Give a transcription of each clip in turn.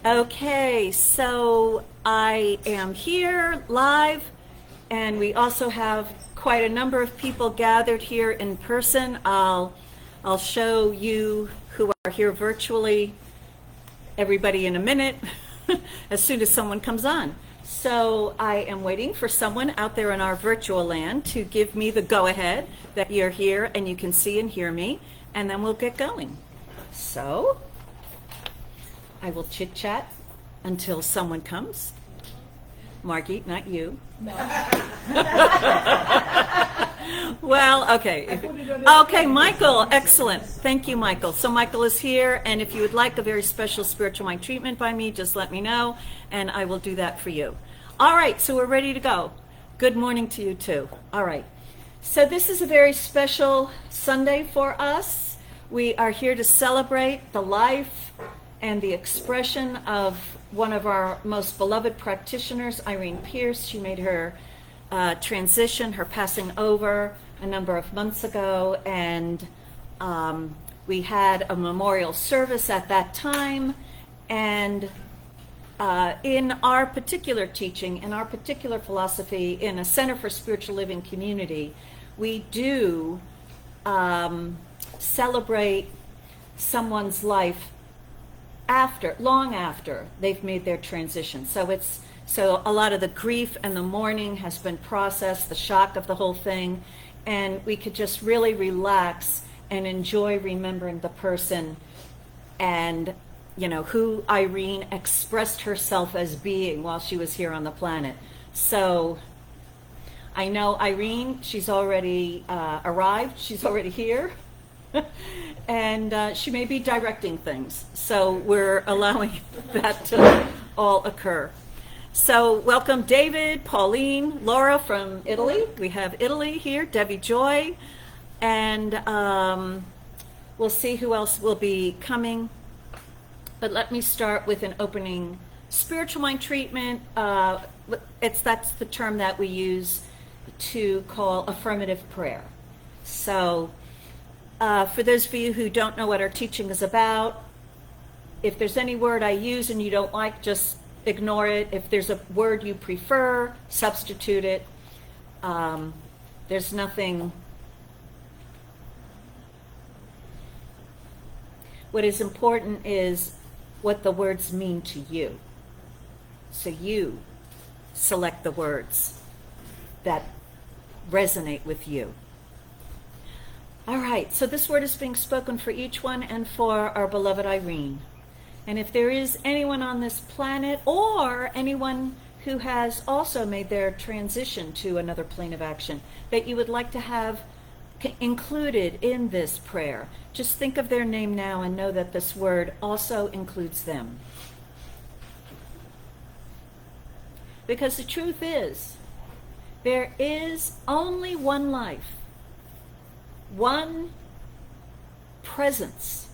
Okay, so I am here live, and we also have quite a number of people gathered here in person. I'll show you who are here virtually, everybody in a minute, as soon as someone comes on. So I am waiting for someone out there in our virtual land to give me the go-ahead that you're here and you can see and hear me, and then we'll get going. So I will chit-chat until someone comes. Margie, not you. No. Well, okay. Okay, Michael, excellent. Thank you, Michael. So Michael is here, and if you would like a very special spiritual mind treatment by me, just let me know, and I will do that for you. All right, so we're ready to go. Good morning to you, too. All right. So this is a very special Sunday for us. We are here to celebrate the life and the expression of one of our most beloved practitioners, Irene Pearse. She made her transition, her passing over a number of months ago, and we had a memorial service at that time. And in our particular teaching, in our particular philosophy, in a Center for Spiritual Living community, we do celebrate someone's life long after they've made their transition. So a lot of the grief and the mourning has been processed, the shock of the whole thing, and we could just really relax and enjoy remembering the person and, you know, who Irene expressed herself as being while she was here on the planet. So I know Irene, she's already arrived, she's already here. And she may be directing things, so we're allowing that to all occur. So welcome David, Pauline, Laura from Italy. We have Italy here, Debbie Joy, and we'll see who else will be coming. But let me start with an opening spiritual mind treatment. That's the term that we use to call affirmative prayer. So for those of you who don't know what our teaching is about, if there's any word I use and you don't like, just ignore it. If there's a word you prefer, substitute it. There's nothing. What is important is what the words mean to you. So you select the words that resonate with you. All right, so this word is being spoken for each one and for our beloved Irene. And if there is anyone on this planet or anyone who has also made their transition to another plane of action that you would like to have included in this prayer, just think of their name now and know that this word also includes them. Because the truth is, there is only one life, one presence.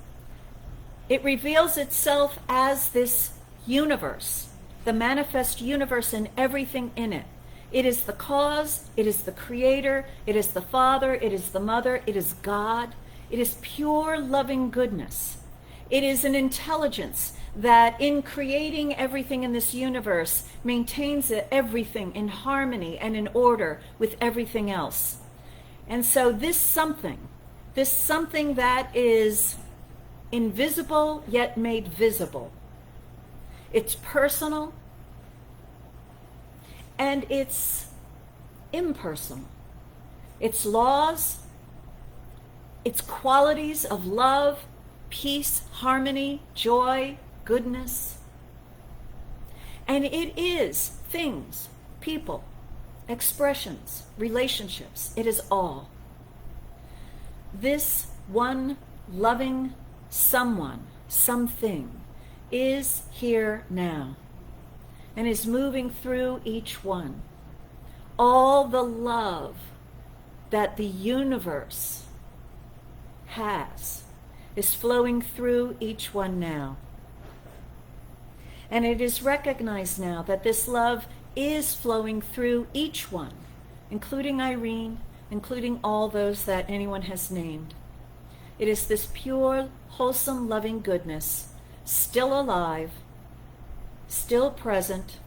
It reveals itself as this universe, the manifest universe and everything in it. It is the cause, it is the creator, it is the Father, it is the Mother, it is God. It is pure loving goodness. It is an intelligence that in creating everything in this universe maintains everything in harmony and in order with everything else. And so this something that is invisible yet made visible, it's personal and it's impersonal. Its laws, its qualities of love, peace, harmony, joy, goodness. And it is things, people, expressions, relationships. It is all. This one loving someone, something, is here now and is moving through each one. All the love that the universe has is flowing through each one now. And it is recognized now that this love is flowing through each one, including Irene, including all those that anyone has named. It is this pure, wholesome, loving goodness, still alive, still present,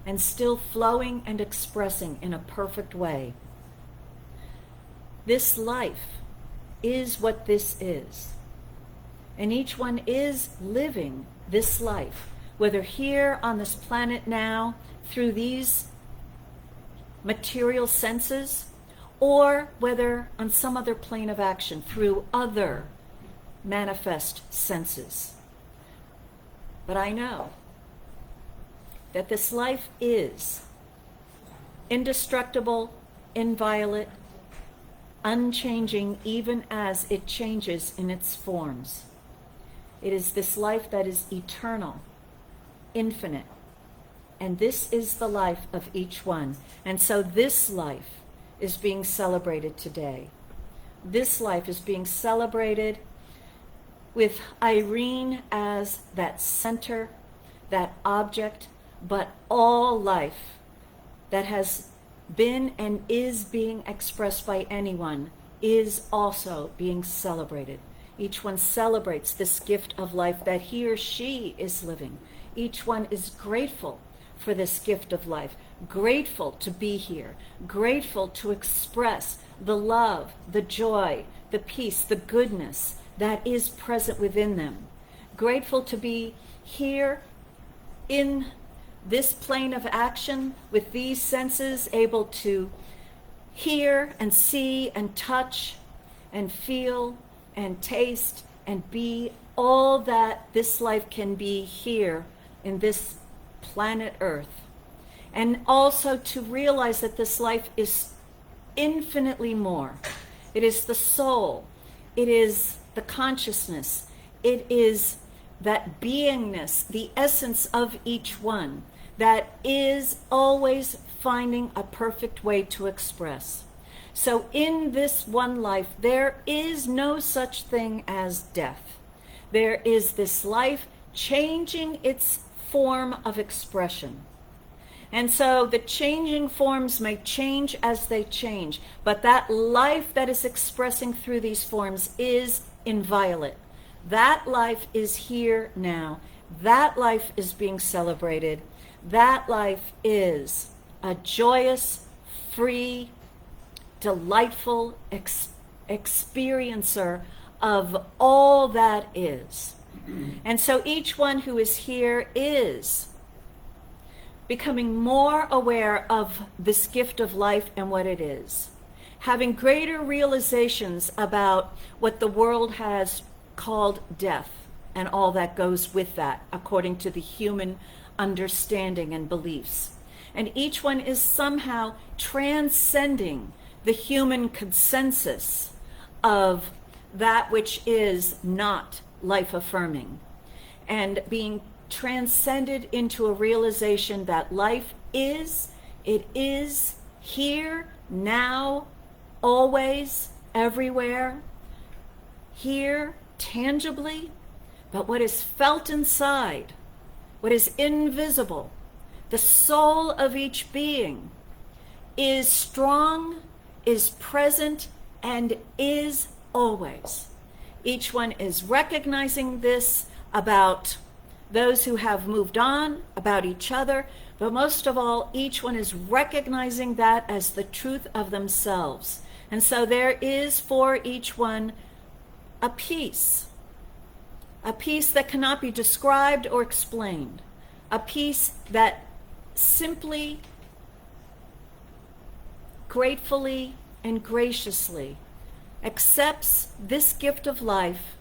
and still flowing and expressing in a perfect way. This life is what this is. And each one is living this life, whether here on this planet now, through these material senses, or whether on some other plane of action, through other manifest senses. But I know that this life is indestructible, inviolate, unchanging, even as it changes in its forms. It is this life that is eternal, infinite, and this is the life of each one. And so this life is being celebrated today. This life is being celebrated with Irene as that center, that object, but all life that has been and is being expressed by anyone is also being celebrated. Each one celebrates this gift of life that he or she is living. Each one is grateful for this gift of life, grateful to be here, grateful to express the love, the joy, the peace, the goodness that is present within them. Grateful to be here in this plane of action with these senses, able to hear and see and touch and feel and taste and be all that this life can be here in this planet Earth. And also to realize that this life is infinitely more. It is the soul. It is the consciousness. It is that beingness, the essence of each one, that is always finding a perfect way to express. So in this one life, there is no such thing as death. There is this life changing its form of expression. And so the changing forms may change as they change, but that life that is expressing through these forms is inviolate. That life is here now. That life is being celebrated. That life is a joyous, free, delightful experiencer of all that is. And so each one who is here is becoming more aware of this gift of life and what it is, having greater realizations about what the world has called death and all that goes with that, according to the human understanding and beliefs. And each one is somehow transcending the human consensus of that which is not life-affirming, and being transcended into a realization that life is, it is here, now, always, everywhere, here, tangibly, but what is felt inside, what is invisible, the soul of each being, is strong, is present, and is always. Each one is recognizing this about those who have moved on, about each other, but most of all, each one is recognizing that as the truth of themselves. And so there is for each one a peace that cannot be described or explained, a peace that simply, gratefully, and graciously accepts this gift of life,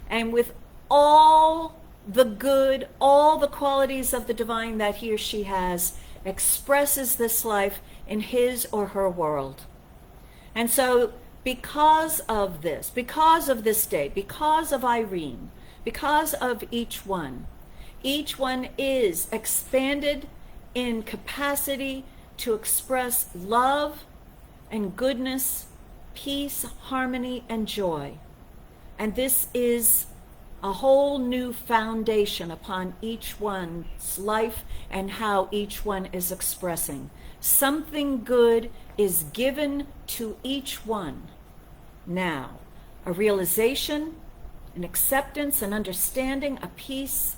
and with all the good, all the qualities of the divine that he or she has, expresses this life in his or her world. And so because of this day, because of Irene, because of each one is expanded in capacity to express love and goodness, peace, harmony, and joy. And this is a whole new foundation upon each one's life and how each one is expressing. Something good is given to each one now. A realization, an acceptance, an understanding, a peace,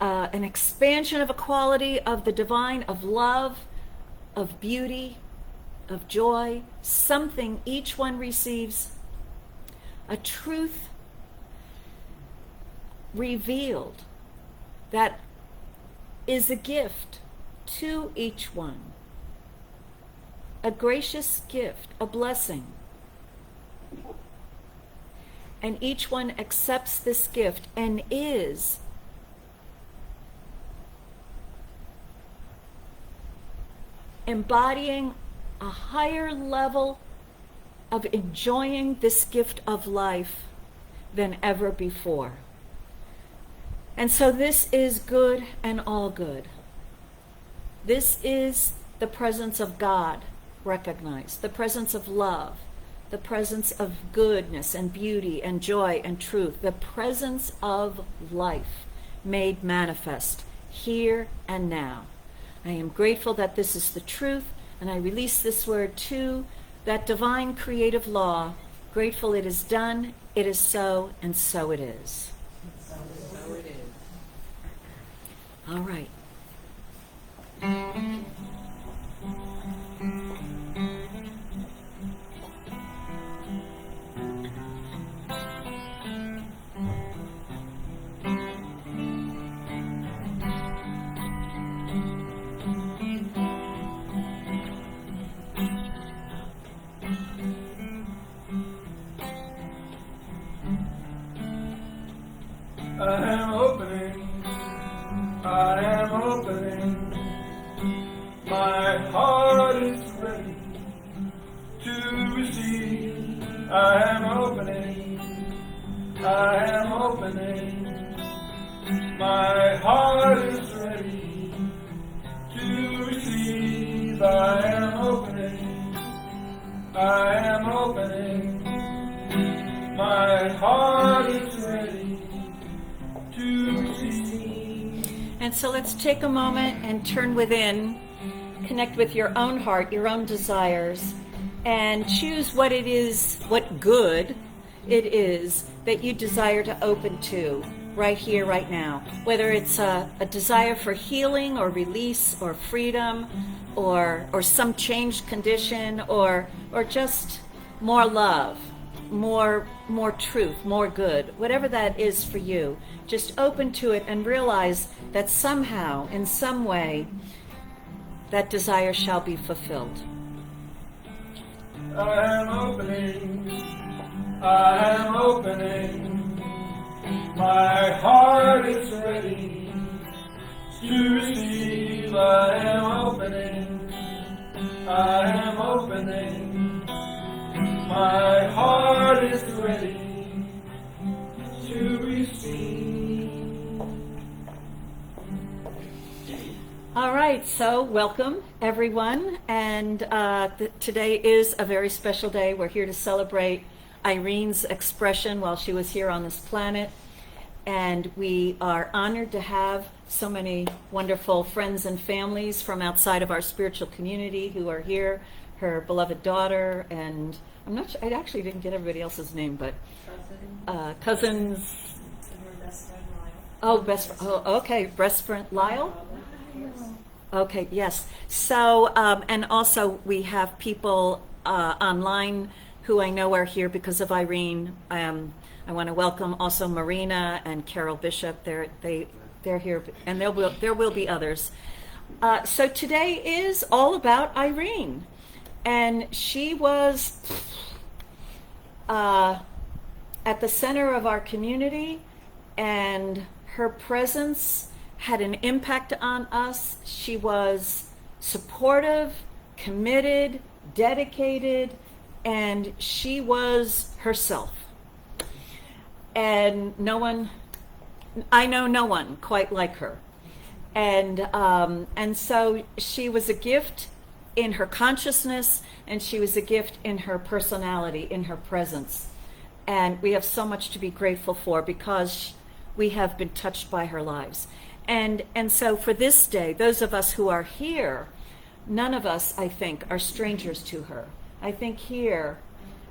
an expansion of a quality of the divine, of love, of beauty, of joy, something each one receives, a truth revealed that is a gift to each one, a gracious gift, a blessing. And each one accepts this gift and is embodying a higher level of enjoying this gift of life than ever before. And so this is good and all good. This is the presence of God recognized, the presence of love, the presence of goodness and beauty and joy and truth, the presence of life made manifest here and now. I am grateful that this is the truth, and I release this word to that divine creative law. Grateful it is done, it is so, and so it is. So it is. All right. I am opening, my heart is ready to receive. I am opening, my heart is ready to receive. I am opening, my heart is ready to receive. And so let's take a moment and turn within, connect with your own heart, your own desires, and choose what it is, what good it is that you desire to open to right here, right now. Whether it's a desire for healing or release or freedom or some changed condition or just more love, more truth, more good, whatever that is for you, just open to it and realize that somehow, in some way, that desire shall be fulfilled. I am opening, my heart is ready to receive. I am opening, my heart is ready to receive. All right, so welcome everyone, and today is a very special day. We're here to celebrate Irene's expression while she was here on this planet, and we are honored to have so many wonderful friends and families from outside of our spiritual community who are here, her beloved daughter, and I'm not sure, I actually didn't get everybody else's name, but cousins. Oh, okay, best friend Lyle? Okay, yes. So, and also we have people online who I know are here because of Irene. I want to welcome also Marina and Carol Bishop. They're here, and there will be others. So today is all about Irene, and she was at the center of our community, and her presence had an impact on us. She was supportive, committed, dedicated, and she was herself. And I know no one quite like her. And so she was a gift in her consciousness, and she was a gift in her personality, in her presence. And we have so much to be grateful for because we have been touched by her lives. And so for this day, those of us who are here, none of us, I think, are strangers to her. I think here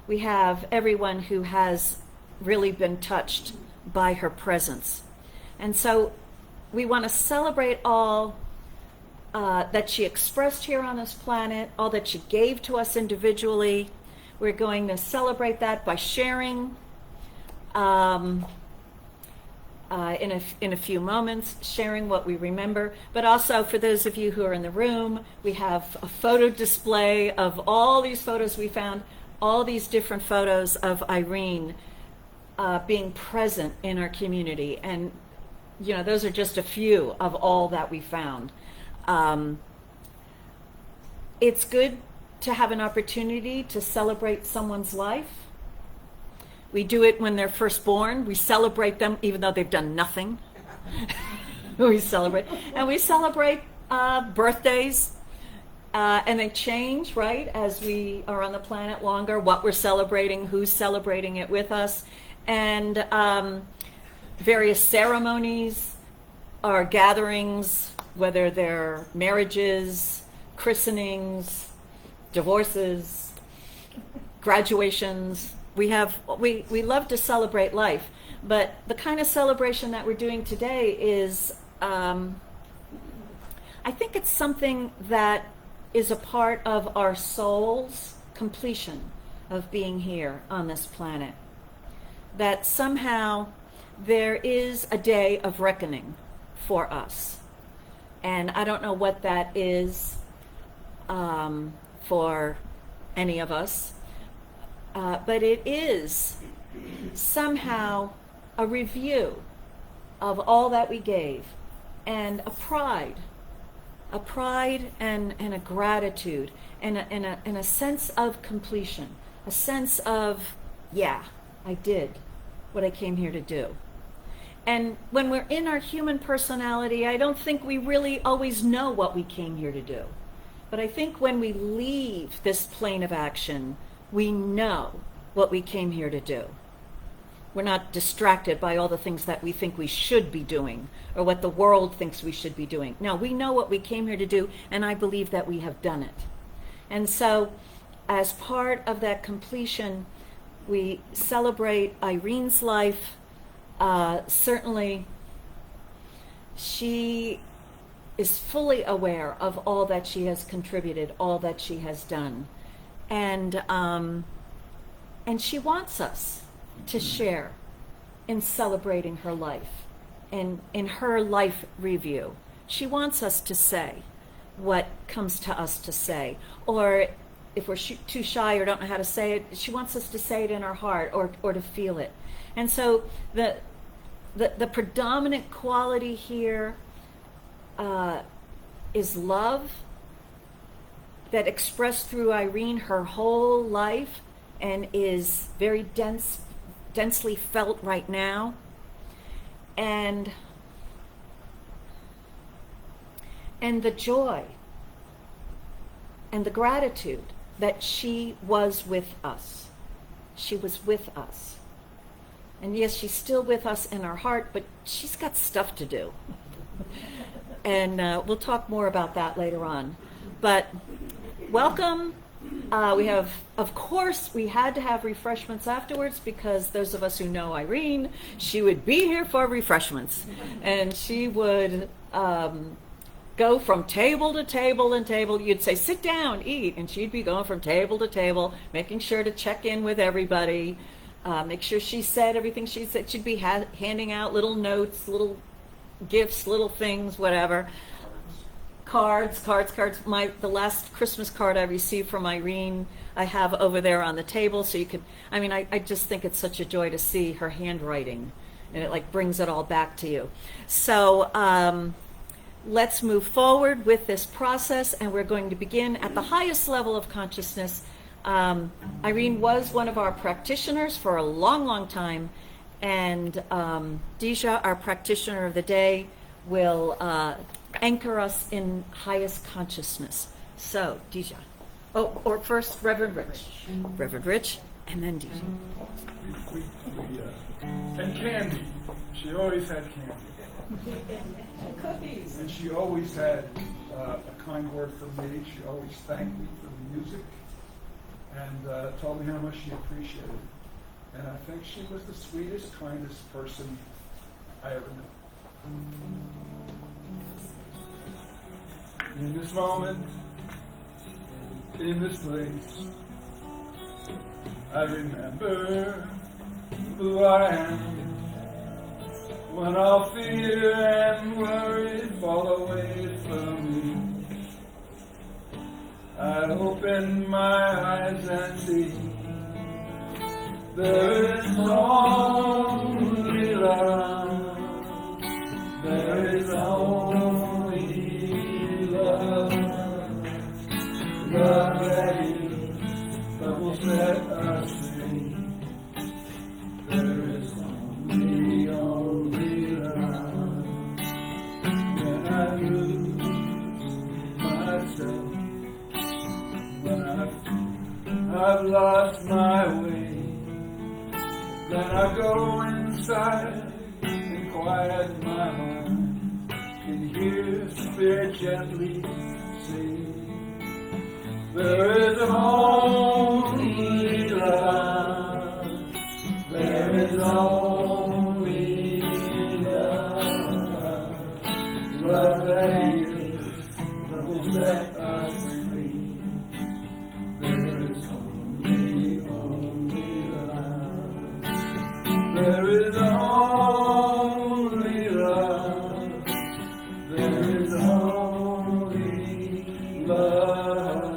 we have everyone who has really been touched by her presence. And so we want to celebrate all that she expressed here on this planet, all that she gave to us individually. We're going to celebrate that by sharing in a few moments, sharing what we remember. But also, for those of you who are in the room, we have a photo display of all these photos we found, all these different photos of Irene being present in our community. And, you know, those are just a few of all that we found. It's good to have an opportunity to celebrate someone's life. We do it when they're first born. We celebrate them even though they've done nothing. We celebrate. And we celebrate birthdays. And they change, right, as we are on the planet longer, what we're celebrating, who's celebrating it with us. And various ceremonies or gatherings, whether they're marriages, christenings, divorces, graduations. We love to celebrate life, but the kind of celebration that we're doing today is, I think it's something that is a part of our soul's completion of being here on this planet. That somehow there is a day of reckoning for us. And I don't know what that is for any of us, but it is somehow a review of all that we gave, and a pride and a gratitude, and a sense of completion, a sense of, yeah, I did what I came here to do. And when we're in our human personality, I don't think we really always know what we came here to do. But I think when we leave this plane of action, we know what we came here to do. We're not distracted by all the things that we think we should be doing or what the world thinks we should be doing. No, we know what we came here to do, and I believe that we have done it. And so, as part of that completion, we celebrate Irene's life. Certainly, she is fully aware of all that she has contributed, all that she has done. And she wants us to share in celebrating her life and in her life review. She wants us to say what comes to us to say. Or if we're too shy or don't know how to say it, she wants us to say it in our heart or to feel it. And so the predominant quality here is love, that expressed through Irene her whole life and is very densely felt right now. And the joy and the gratitude that she was with us. She was with us. And yes, she's still with us in our heart, but she's got stuff to do. And we'll talk more about that later on. But welcome. We have, of course, we had to have refreshments afterwards because those of us who know Irene, she would be here for refreshments. And she would go from table to table and table. You'd say, sit down, eat. And she'd be going from table to table, making sure to check in with everybody, make sure she said everything she said. She'd be handing out little notes, little gifts, little things, whatever. Cards. The last Christmas card I received from Irene, I have over there on the table, so you could, I just think it's such a joy to see her handwriting, and it like brings it all back to you. So let's move forward with this process, and we're going to begin at the highest level of consciousness. Irene was one of our practitioners for a long, long time, and Deja, our practitioner of the day, will anchor us in highest consciousness. So, Deja. Oh, or first, Reverend Rich. Reverend Rich, and then Deja. And candy. She always had candy. Cookies. And she always had a kind word for me. She always thanked me for the music and told me how much she appreciated it. And I think she was the sweetest, kindest person I ever knew. In this moment, in this place, I remember who I am. When all fear and worry fall away from me, I open my eyes and see there is only love. There is only love. Love that is, that will set us free. There is only love. When I lose myself, when I've lost my way, then I go inside and quiet my mind and hear Spirit gently say, there is only love. There is only love. Love that heals, that will set us free. There is only love. There is only love. There is only love.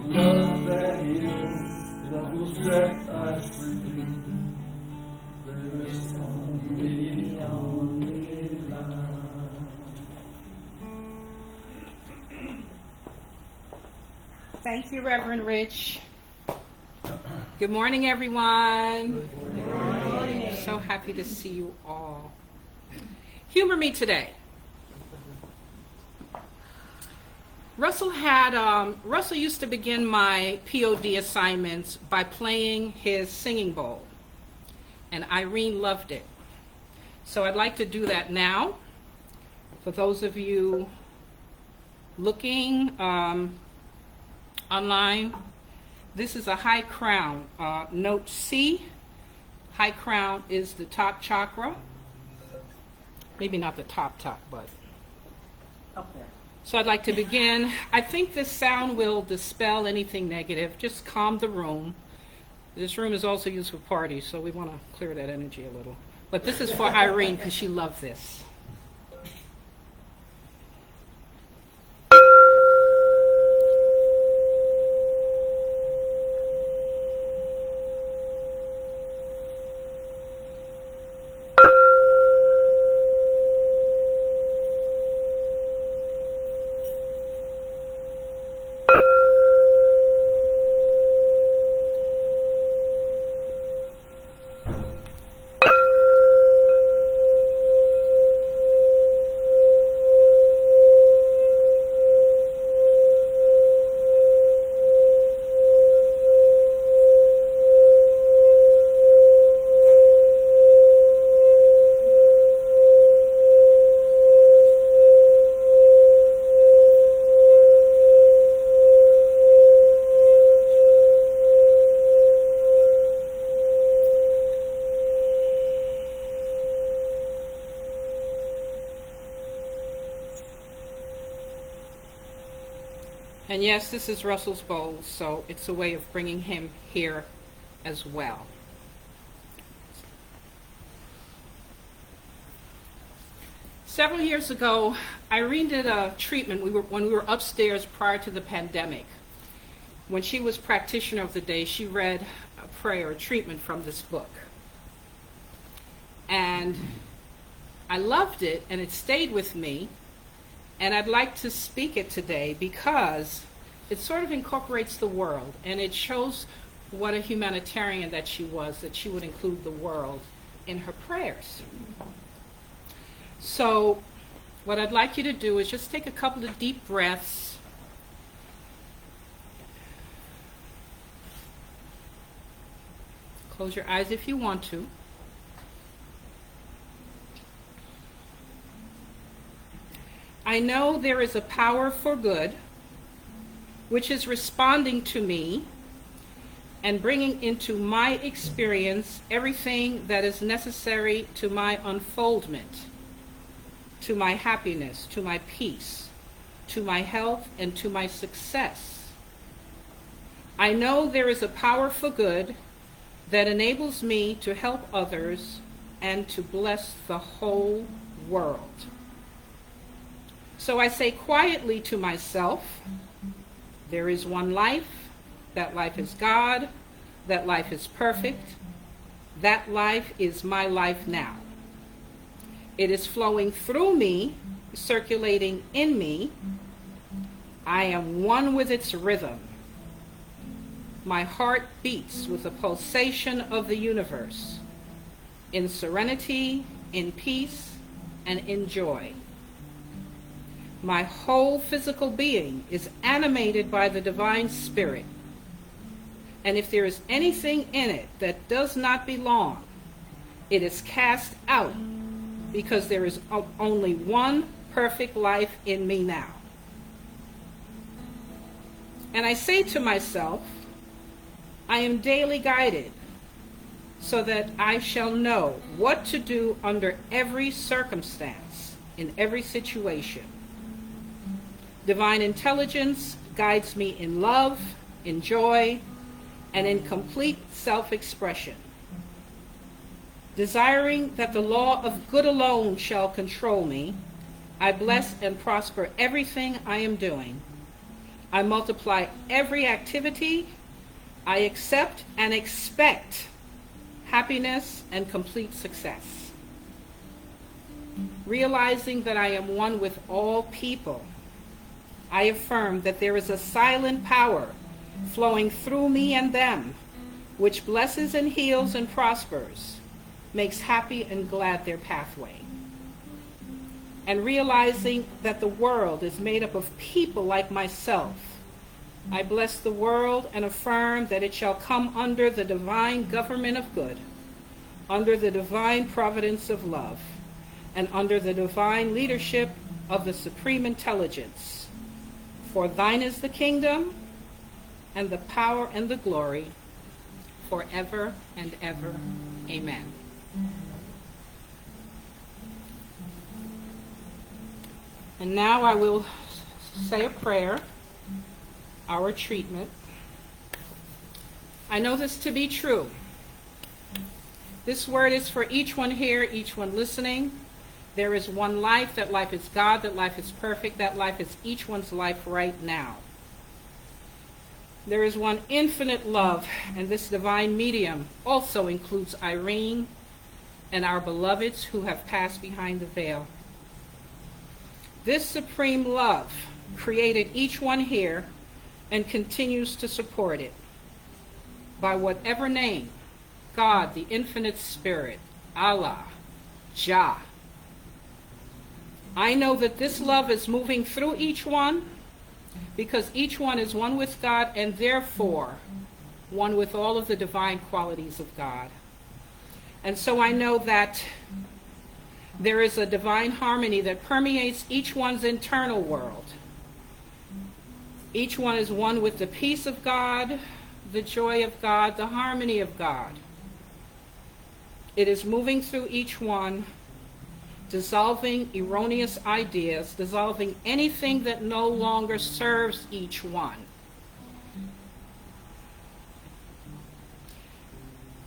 Love that heals, that will set us free. There is only love. Thank you, Reverend Rich. Good morning, everyone. Good morning. So happy to see you all. Humor me today. Russell used to begin my POD assignments by playing his singing bowl, and Irene loved it. So I'd like to do that now. For those of you looking online, this is a high crown, note C. High crown is the top chakra. Maybe not the top, but Up there. so I'd like to begin. I think this sound will dispel anything negative, just calm the room. This room is also used for parties, so we want to clear that energy a little. But this is for Irene because she loved this. And yes, this is Russell's bowl, so it's a way of bringing him here as well. Several years ago, Irene did a treatment when we were upstairs prior to the pandemic. When she was practitioner of the day, she read a prayer, a treatment from this book. And I loved it, and it stayed with me. And I'd like to speak it today because it sort of incorporates the world, and it shows what a humanitarian that she was, that she would include the world in her prayers. So what I'd like you to do is just take a couple of deep breaths. Close your eyes if you want to. I know there is a power for good which is responding to me and bringing into my experience everything that is necessary to my unfoldment. to my happiness, to my peace, to my health, and to my success. I know there is a power for good that enables me to help others and to bless the whole world. So I say quietly to myself, there is one life, that life is God, that life is perfect, that life is my life now. It is flowing through me, circulating in me. I am one with its rhythm. My heart beats with the pulsation of the universe, in serenity, in peace, and in joy. My whole physical being is animated by the divine spirit. And if there is anything in it that does not belong, it is cast out, because there is only one perfect life in me now. And I say to myself, I am daily guided so that I shall know what to do under every circumstance, in every situation. Divine intelligence guides me in love, in joy, and in complete self-expression. Desiring that the law of good alone shall control me, I bless and prosper everything I am doing. I multiply every activity. I accept and expect happiness and complete success. Realizing that I am one with all people, I affirm that there is a silent power flowing through me and them, which blesses and heals and prospers, makes happy and glad their pathway. And realizing that the world is made up of people like myself, I bless the world and affirm that it shall come under the divine government of good, under the divine providence of love, and under the divine leadership of the supreme intelligence. For thine is the kingdom, and the power and the glory, forever and ever. Amen. And now I will say a prayer, our treatment. I know this to be true. This word is for each one here, each one listening. There is one life. That life is God. That life is perfect. That life is each one's life right now. There is one infinite love, and this divine medium also includes Irene and our beloveds who have passed behind the veil. This supreme love created each one here and continues to support it. By whatever name, God, the infinite spirit, Allah, Jah. I know that this love is moving through each one, because each one is one with God and therefore one with all of the divine qualities of God. And so I know that there is a divine harmony that permeates each one's internal world. Each one is one with the peace of God, the joy of God, the harmony of God. It is moving through each one, dissolving erroneous ideas, dissolving anything that no longer serves each one.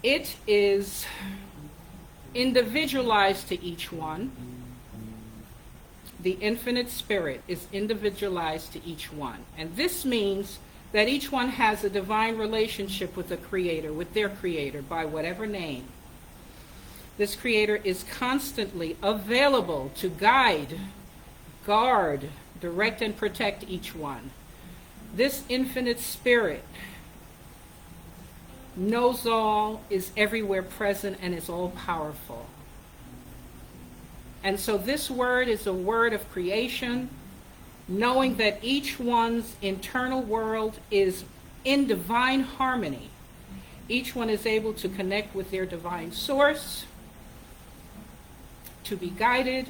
It is individualized to each one. The infinite spirit is individualized to each one. And this means that each one has a divine relationship with the Creator, with their Creator, by whatever name. This Creator is constantly available to guide, guard, direct, and protect each one. This infinite spirit knows all, is everywhere present, and is all powerful. And so this word is a word of creation, knowing that each one's internal world is in divine harmony. Each one is able to connect with their divine source, to be guided,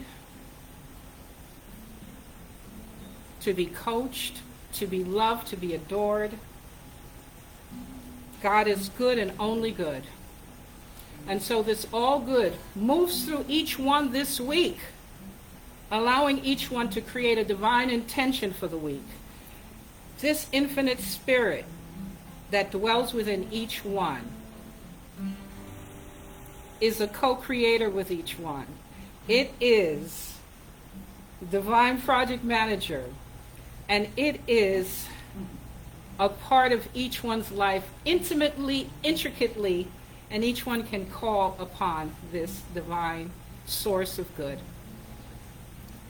to be coached, to be loved, to be adored. God is good and only good. And so this all good moves through each one this week. allowing each one to create a divine intention for the week. This infinite spirit that dwells within each one is a co-creator with each one. It is divine project manager, and it is a part of each one's life intimately, intricately, and each one can call upon this divine source of good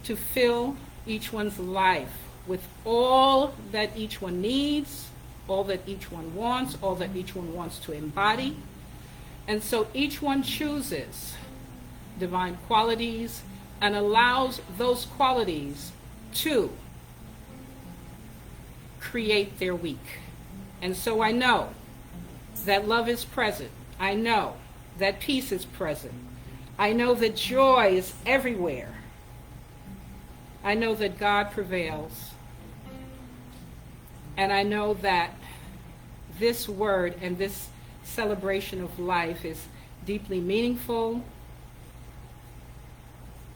to fill each one's life with all that each one needs, all that each one wants, all that each one wants to embody. And so each one chooses divine qualities and allows those qualities to create their week. And so I know that love is present. I know that peace is present. I know that joy is everywhere. I know that God prevails. And I know that this word and this celebration of life is deeply meaningful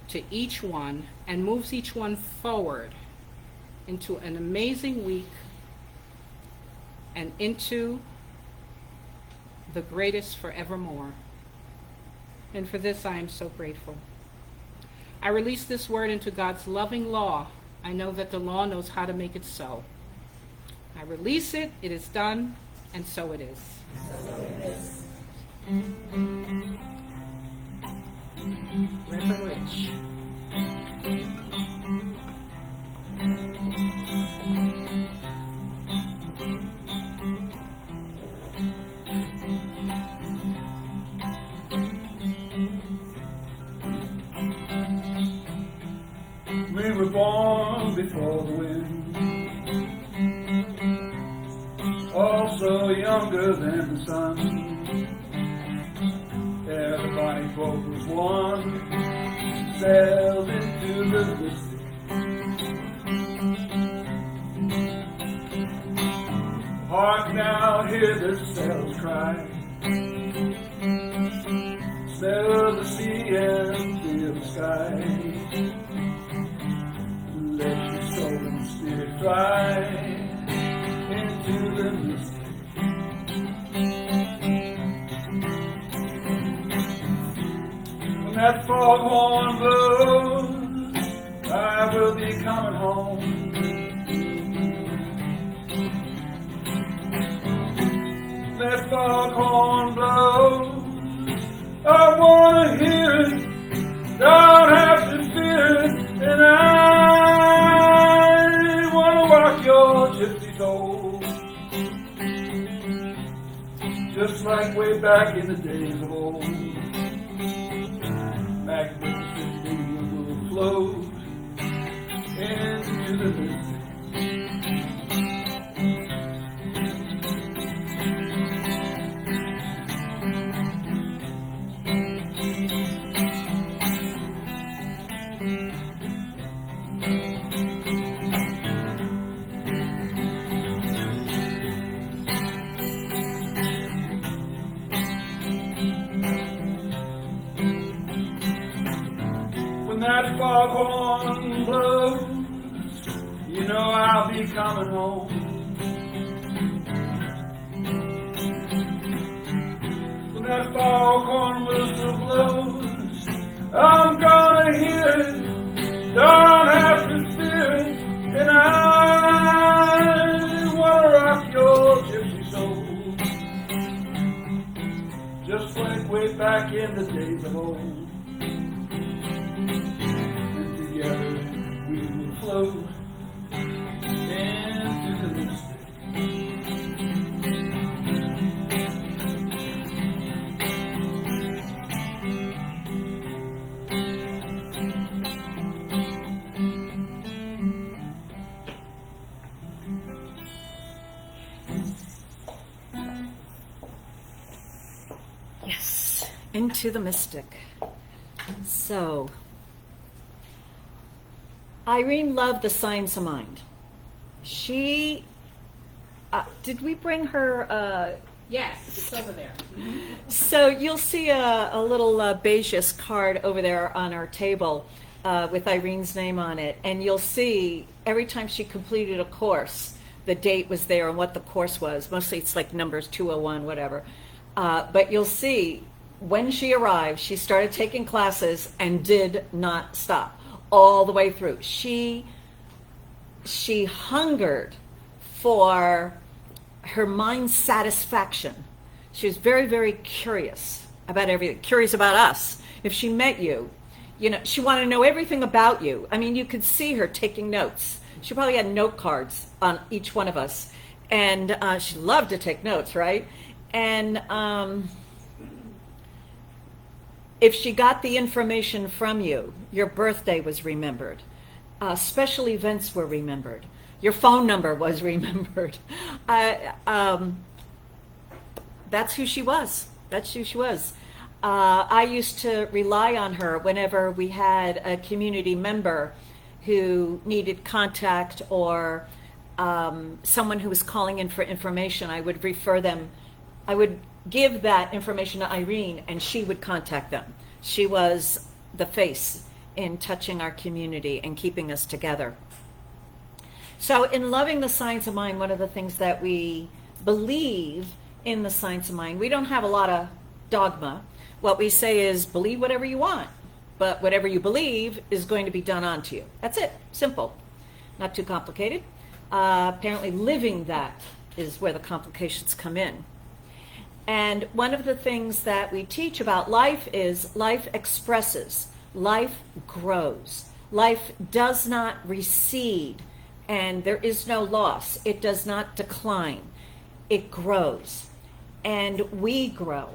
to each one and moves each one forward into an amazing week and into the greatest forevermore. And for this I am so grateful. I release this word into God's loving law. I know that the law knows how to make it so. I release it, it is done, and so it is. Reverend Rich. We were born before the wind, also younger than the sun. Everybody boat was one, sailed into the mystic. Hark now, hear the sails cry, smell the sea and feel the sky. Let your soul and spirit fly into the mystic. When that foghorn blows, I will be coming home. That foghorn blows, I want to hear it, don't have to fear it, and I want to rock your gypsy soul, just like way back in the days of old. Magnificently we will float into the mystic. When that foghorn blows, you know I'll be coming home. When that foghorn whistle blows, I'm gonna hear it, don't have to fear it, and I wanna rock your gypsy soul, just like way back in the days of old. Together we will float into the mystic. Yes, into the mystic. So, Irene loved the science of mind. She, did we bring her, Yes, it's over there. so you'll see a little beigeish card over there on our table. with Irene's name on it, and you'll see every time she completed a course, the date was there and what the course was. Mostly it's like numbers 201, whatever. But you'll see when she arrived, she started taking classes and did not stop all the way through. She hungered for her mind's satisfaction. She was very, very curious about everything, curious about us. If she met you, you know, she wanted to know everything about you. I mean, you could see her taking notes. She probably had note cards on each one of us. And she loved to take notes, right? And if she got the information from you, your birthday was remembered. Special events were remembered. Your phone number was remembered. That's who she was. That's who she was. I used to rely on her whenever we had a community member who needed contact or someone who was calling in for information. I would refer them. I would give that information to Irene, and she would contact them. She was the face in touching our community and keeping us together. So in loving the science of mind, one of the things that we believe in the science of mind, we don't have a lot of dogma. What we say is believe whatever you want, but whatever you believe is going to be done onto you. That's it. Simple. Not too complicated. Apparently living that is where the complications come in. And one of the things that we teach about life is life expresses, life grows. Life does not recede, and there is no loss. It does not decline. It grows. And we grow.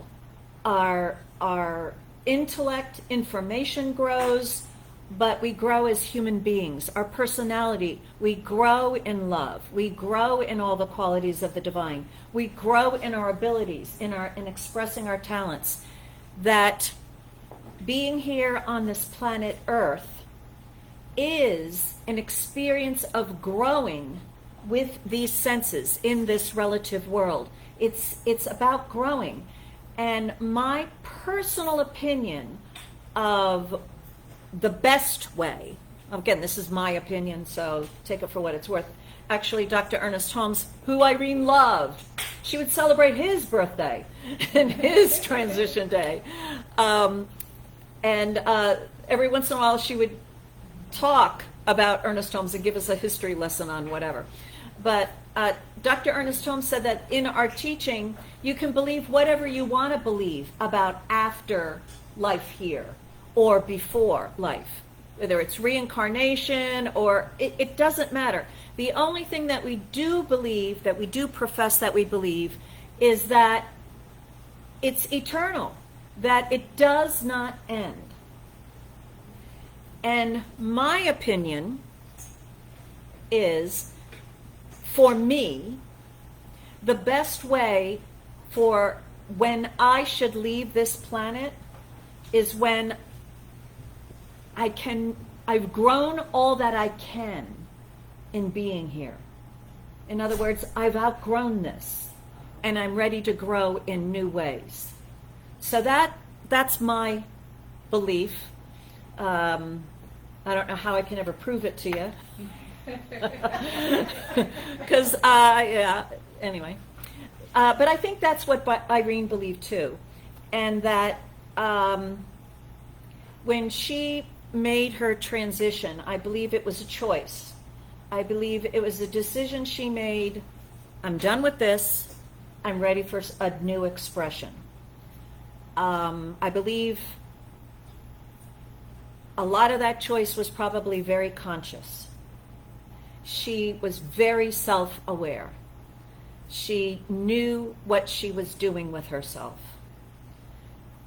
Our intellect, information grows, but we grow as human beings. Our personality, we grow in love. We grow in all the qualities of the divine. We grow in our abilities, in expressing our talents. That being here on this planet Earth is an experience of growing with these senses in this relative world. It's about growing. And my personal opinion of the best way, again, this is my opinion, so take it for what it's worth. Actually, Dr. Ernest Holmes, who Irene loved, she would celebrate his birthday and his transition day. And every once in a while she would talk about Ernest Holmes and give us a history lesson on whatever. But Dr. Ernest Holmes said that in our teaching, you can believe whatever you want to believe about after life here or before life, whether it's reincarnation or it doesn't matter. The only thing that we do believe, that we do profess that we believe, is that it's eternal, that it does not end. And my opinion is, for me, the best way for when I should leave this planet is when I've grown all that I can in being here. In other words, I've outgrown this and I'm ready to grow in new ways. So that's my belief. I don't know how I can ever prove it to you. Because, yeah, anyway. But I think that's what Irene believed too. And that when she made her transition, I believe it was a choice. I believe it was a decision she made. I'm done with this. I'm ready for a new expression. I believe a lot of that choice was probably very conscious. She was very self-aware. She knew what she was doing with herself.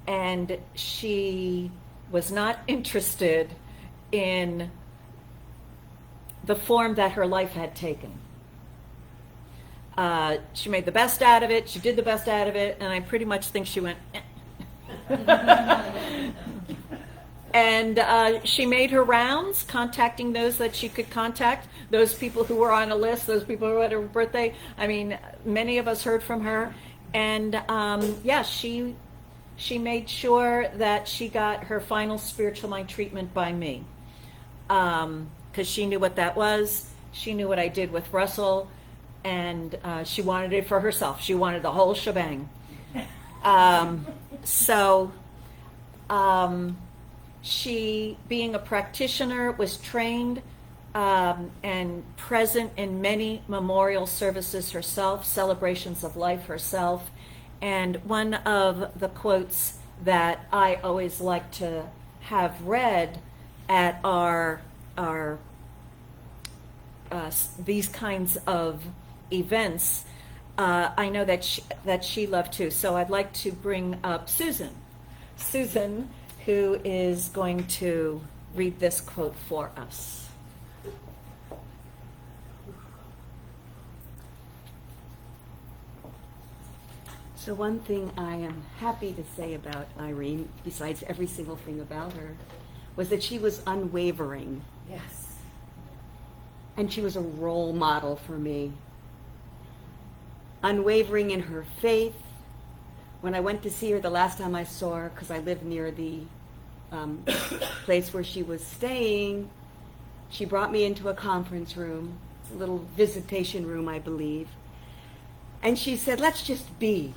And she was not interested in the form that her life had taken. She made the best out of it. She did the best out of it. And I pretty much think she went, And she made her rounds, contacting those that she could contact, those people who were on a list, those people who had her birthday. I mean, many of us heard from her. And yeah, she made sure that she got her final spiritual mind treatment by me. because she knew what that was. She knew what I did with Russell, and she wanted it for herself. She wanted the whole shebang. So she, being a practitioner, was trained and present in many memorial services herself, celebrations of life herself. And one of the quotes that I always like to have read at our these kinds of events, I know that she loved too. So I'd like to bring up Susan, who is going to read this quote for us. So one thing I am happy to say about Irene, besides every single thing about her, was that she was unwavering. Yes. And she was a role model for me. Unwavering in her faith. When I went to see her the last time I saw her, because I lived near the place where she was staying, she brought me into a conference room, a little visitation room, I believe. And she said, let's just be.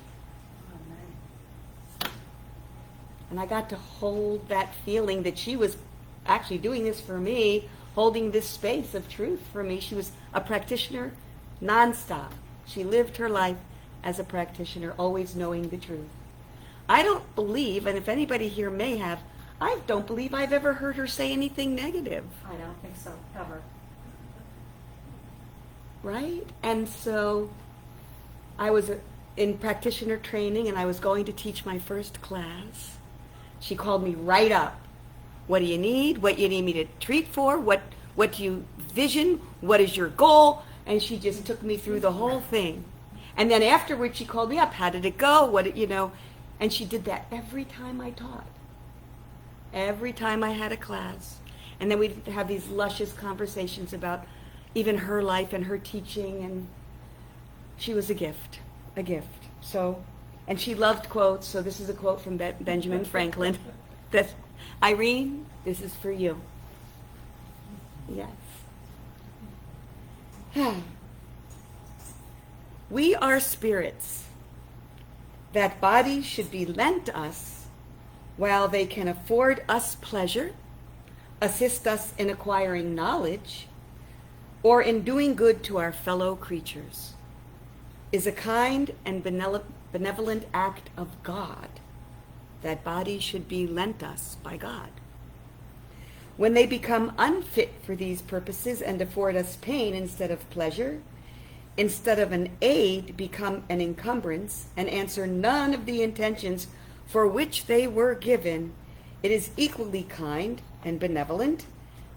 And I got to hold that feeling that she was actually doing this for me, holding this space of truth for me. She was a practitioner nonstop. She lived her life as a practitioner, always knowing the truth. I don't believe, and if anybody here may have, I don't believe I've ever heard her say anything negative. I don't think so, ever. Right? And so I was in practitioner training, and I was going to teach my first class. She called me right up. What do you need? What you need me to treat for? What do you vision? What is your goal? And she just took me through the whole thing. And then afterwards she called me up. How did it go? And she did that every time I taught. Every time I had a class. And then we'd have these luscious conversations about even her life and her teaching, and she was a gift. So, and she loved quotes, so this is a quote from Benjamin Franklin. That, Irene, this is for you. Yes. We are spirits, that bodies should be lent us while they can afford us pleasure, assist us in acquiring knowledge, or in doing good to our fellow creatures, is a kind and benevolent act of God, that bodies should be lent us by God. When they become unfit for these purposes and afford us pain instead of pleasure, instead of an aid, become an encumbrance and answer none of the intentions for which they were given, it is equally kind and benevolent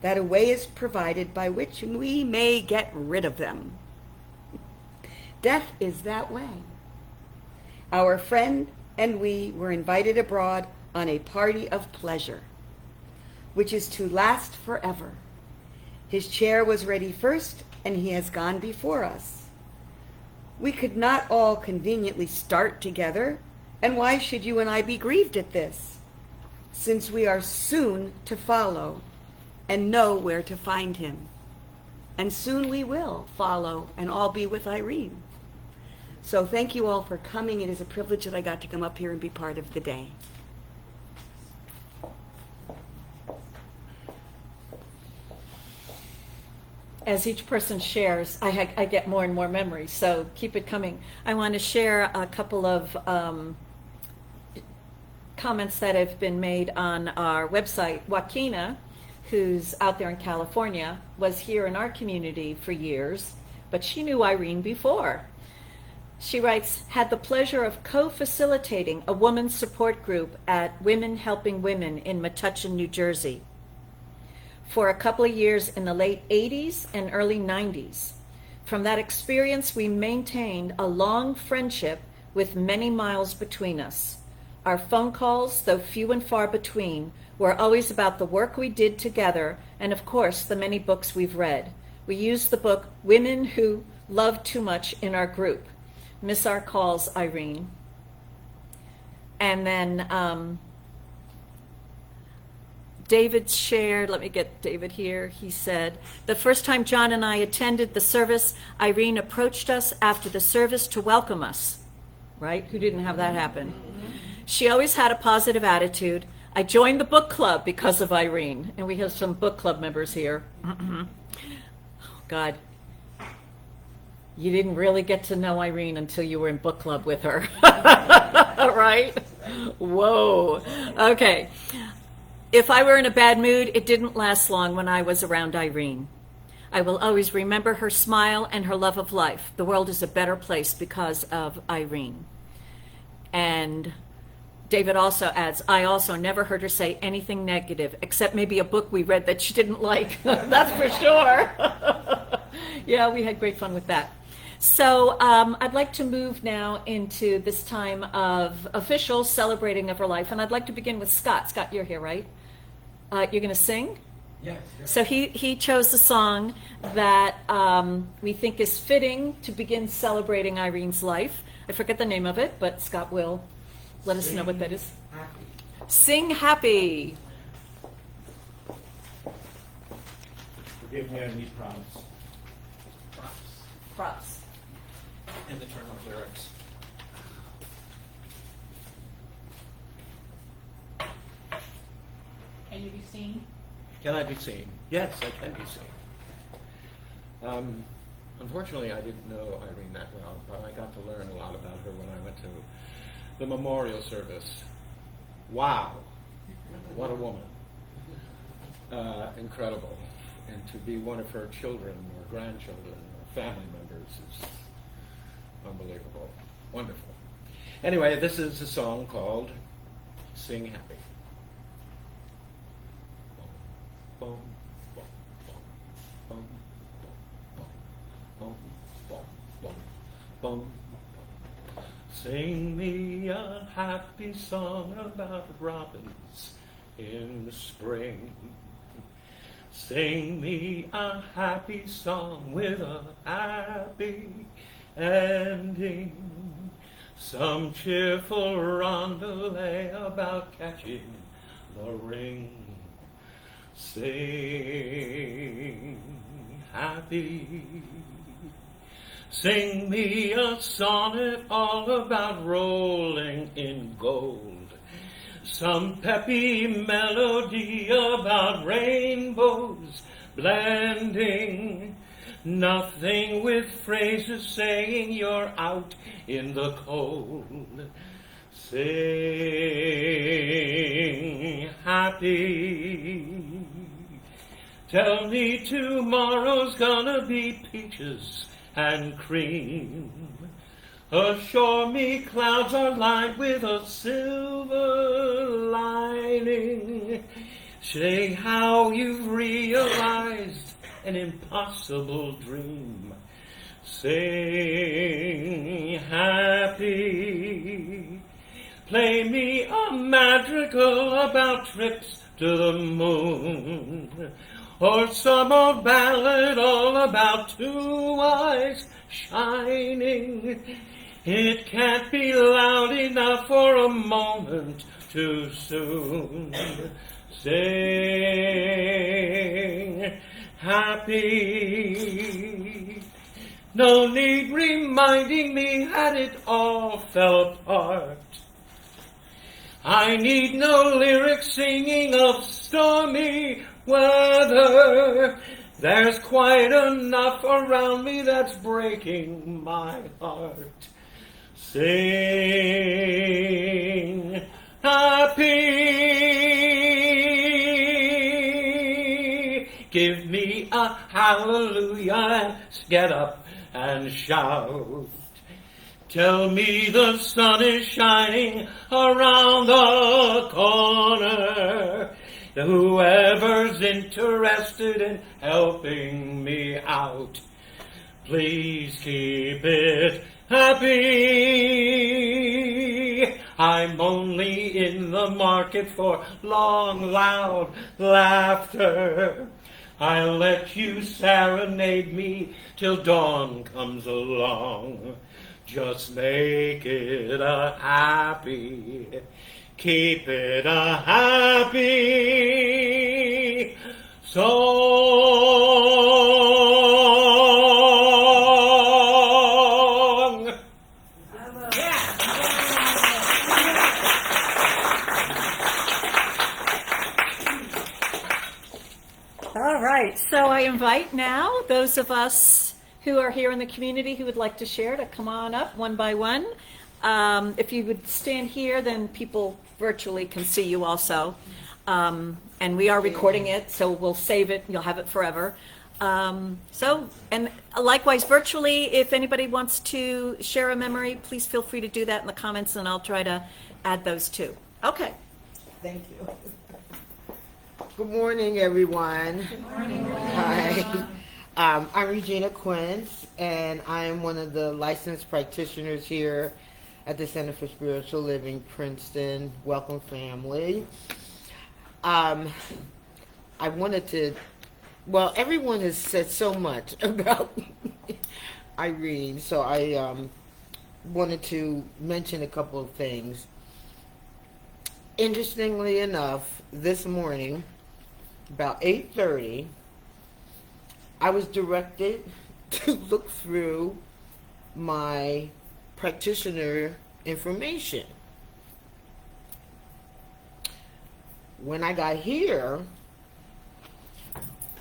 that a way is provided by which we may get rid of them. Death is that way. Our friend and we were invited abroad on a party of pleasure, which is to last forever. His chair was ready first, and he has gone before us. We could not all conveniently start together, and why should you and I be grieved at this, since we are soon to follow and know where to find him. And soon we will follow and all be with Irene. So thank you all for coming. It is a privilege that I got to come up here and be part of the day. As each person shares, I get more and more memories, so keep it coming. I want to share a couple of comments that have been made on our website. Joaquina, who's out there in California, was here in our community for years, but she knew Irene before. She writes, had the pleasure of co-facilitating a women's support group at Women Helping Women in Metuchen, New Jersey, for a couple of years in the late 80s and early 90s. From that experience, we maintained a long friendship with many miles between us. Our phone calls, though few and far between, were always about the work we did together and, of course, the many books we've read. We used the book Women Who Love Too Much in our group. Miss our calls, Irene. And then David shared, let me get David here. He said, the first time John and I attended the service, Irene approached us after the service to welcome us. Right? Who didn't have that happen? She always had a positive attitude. I joined the book club because of Irene, and we have some book club members here. God, you didn't really get to know Irene until you were in book club with her. Right? Whoa. Okay. If I were in a bad mood, it didn't last long when I was around Irene. I will always remember her smile and her love of life. The world is a better place because of Irene. And David also adds, I also never heard her say anything negative, except maybe a book we read that she didn't like. That's for sure. Yeah, we had great fun with that. So I'd like to move now into this time of official celebrating of her life. And I'd like to begin with Scott. Scott, you're here, right? You're going to sing? Yes. So he chose a song that we think is fitting to begin celebrating Irene's life. I forget the name of it, but Scott will let us know what that is. Happy. Sing Happy. Forgive me, I need props. Props. And the turn of lyrics. Can you be seen? Can I be seen? Yes, I can be seen. Unfortunately, I didn't know Irene that well, but I got to learn a lot about her when I went to the memorial service. Wow. What a woman. Incredible. And to be one of her children or grandchildren or family members is unbelievable. Wonderful. Anyway, this is a song called Sing Happy. Boom, boom, boom, boom, boom, boom, boom, boom. Sing me a happy song about robins in the spring. Sing me a happy song with a happy ending. Some cheerful roundelay about catching the ring. Sing happy. Sing me a sonnet all about rolling in gold. Some peppy melody about rainbows blending. Nothing with phrases saying you're out in the cold. Sing happy. Tell me tomorrow's gonna be peaches and cream. Assure me clouds are lined with a silver lining. Say how you've realized an impossible dream. Sing happy. Play me a madrigal about trips to the moon. Or some old ballad all about two eyes shining. It can't be loud enough for a moment too soon. Sing happy. No need reminding me that it all fell apart. I need no lyrics singing of stormy weather. There's quite enough around me that's breaking my heart. Sing happy. Give me a hallelujah and get up and shout. Tell me the sun is shining around the corner. Whoever's interested in helping me out, please keep it happy. I'm only in the market for long, loud laughter. I'll let you serenade me till dawn comes along. Just make it a happy, keep it a happy. song. All right, so I invite now those of us who are here in the community who would like to share to come on up one by one. If you would stand here, then people virtually can see you also. And we are recording it, so we'll save it, you'll have it forever. And likewise, virtually, if anybody wants to share a memory, please feel free to do that in the comments, and I'll try to add those too. Okay. Thank you. Good morning, everyone. Good morning. Hi. I'm Regina Quince, and I am one of the licensed practitioners here at the Center for Spiritual Living, Princeton. Welcome, family. I wanted to, well, everyone has said so much about Irene, so I wanted to mention a couple of things. Interestingly enough, this morning, about 8:30, I was directed to look through my practitioner information. When I got here,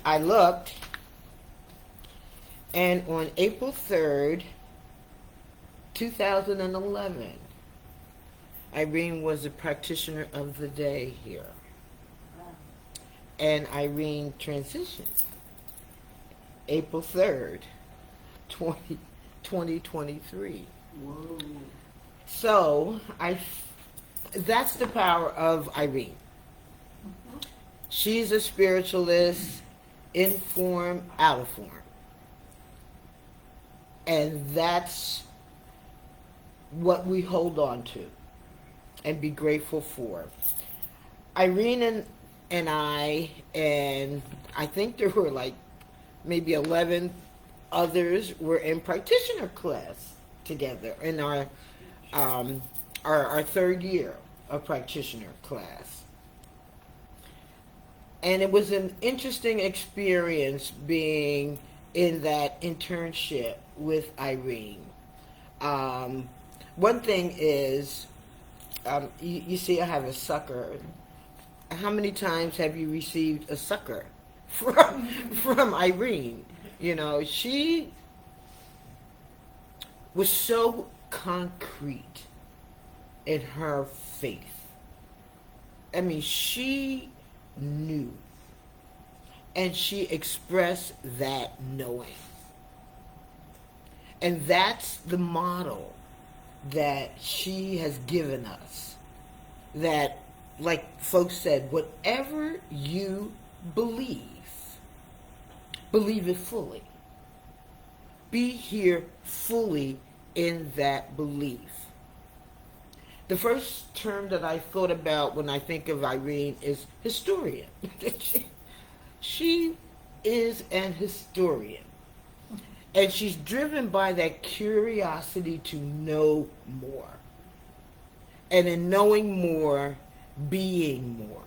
I looked, and on April 3rd, 2011, Irene was the practitioner of the day here. And Irene transitioned April 3rd, 2023. Whoa. So that's the power of Irene. She's a spiritualist, in form, out of form. And that's what we hold on to and be grateful for. Irene and I think there were like maybe 11 others were in practitioner class together in our third year of practitioner class. And it was an interesting experience being in that internship with Irene. One thing is, you see I have a sucker. How many times have you received a sucker from Irene? You know, she was so concrete in her faith. I mean, she knew, and she expressed that knowing. And that's the model that she has given us. That, like folks said, whatever you believe it fully. Be here fully in that belief. The first term that I thought about when I think of Irene is historian. She is an historian. And she's driven by that curiosity to know more. And in knowing more, being more.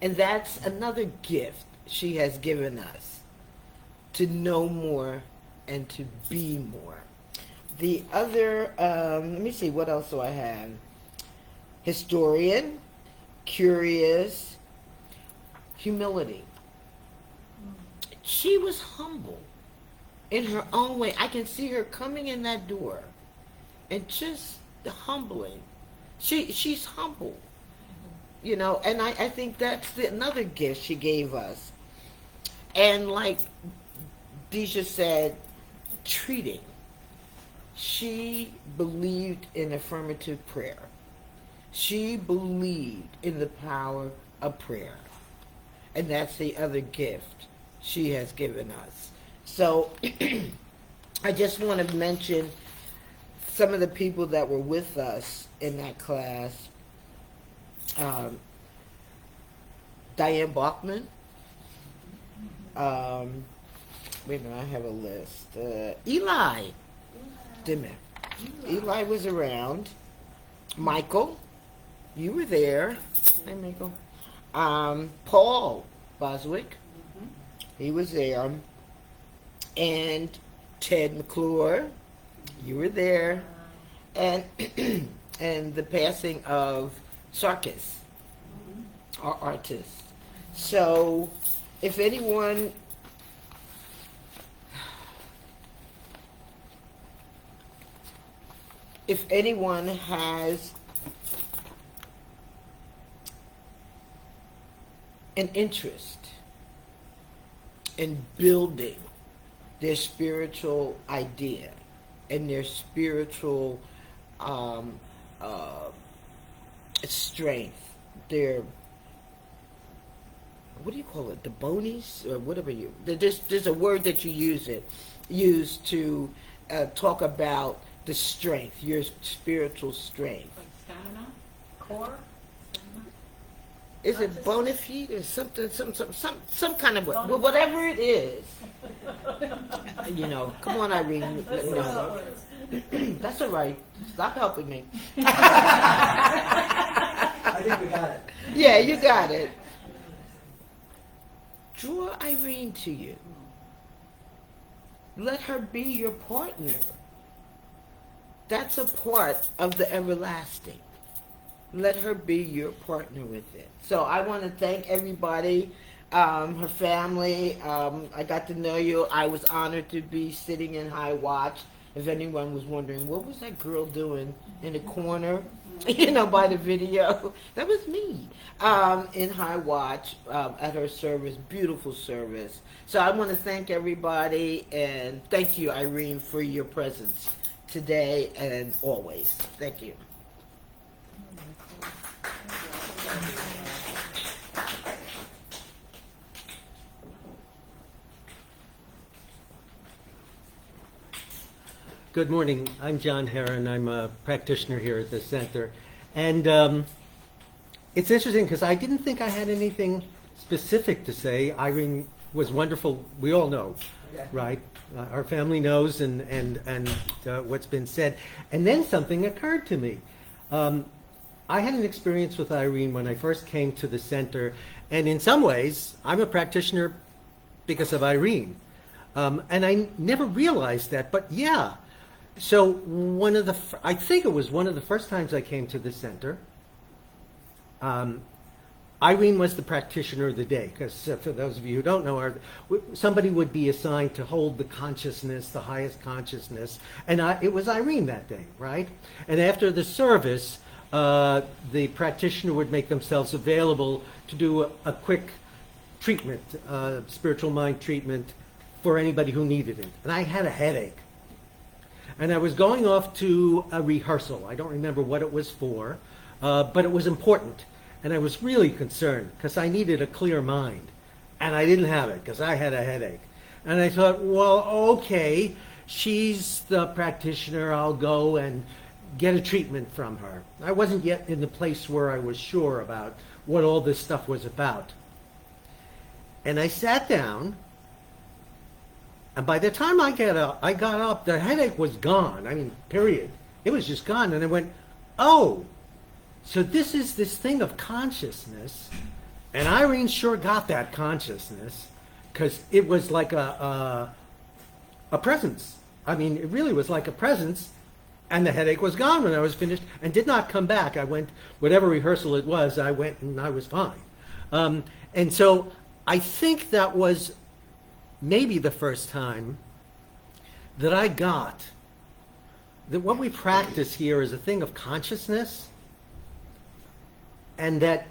And that's another gift she has given us, to know more and to be more. The other, let me see, what else do I have? Historian, curious, humility. She was humble in her own way. I can see her coming in that door and just humbling. She's humble, you know, and I think that's another gift she gave us. And like Deja said, treating. She believed in affirmative prayer. She believed in the power of prayer. And that's the other gift she has given us. So I just want to mention some of the people that were with us in that class. Diane Bachman. Wait a minute, I have a list. Eli. Eli was around. Michael, you were there. Hi, Michael. Paul Boswick. He was there. And Ted McClure, you were there. And and the passing of Sarkis, our artist. So if anyone has an interest in building their spiritual idea and their spiritual strength, their, what do you call it, the bonies or whatever there's a word that you use to talk about the strength, your spiritual strength. Like stamina? Core? Is it bona fide or something, some kind of, well, whatever it is. You know, come on, Irene. Let me know. That's all right. Stop helping me. I think we got it. Yeah, you got it. Draw Irene to you. Let her be your partner. That's a part of the everlasting. Let her be your partner with it. So I want to thank everybody, her family. I got to know you. I was honored to be sitting in High Watch. If anyone was wondering, what was that girl doing in the corner, you know, by the video? That was me in High Watch at her service, beautiful service. So I want to thank everybody, and thank you, Irene, for your presence today and always. Thank you. Good morning. I'm John Heron. I'm a practitioner here at the center. And it's interesting because I didn't think I had anything specific to say. Irene was wonderful. We all know, right? Our family knows and what's been said. And then something occurred to me. I had an experience with Irene when I first came to the center. And in some ways, I'm a practitioner because of Irene. And I never realized that, but yeah. So I think it was one of the first times I came to the center. Irene was the practitioner of the day, because for those of you who don't know her, somebody would be assigned to hold the consciousness, the highest consciousness, and it was Irene that day, right? And after the service, the practitioner would make themselves available to do a quick treatment, spiritual mind treatment for anybody who needed it. And I had a headache. And I was going off to a rehearsal. I don't remember what it was for, but it was important. And I was really concerned because I needed a clear mind. And I didn't have it because I had a headache. And I thought, well, okay, she's the practitioner. I'll go and get a treatment from her. I wasn't yet in the place where I was sure about what all this stuff was about. And I sat down. And by the time I got up, the headache was gone. I mean, period. It was just gone. And I went, oh, so this is this thing of consciousness. And Irene sure got that consciousness because it was like a presence. I mean, it really was like a presence. And the headache was gone when I was finished and did not come back. I went, whatever rehearsal it was, I went and I was fine. And so I think that was maybe the first time that I got that what we practice here is a thing of consciousness, and that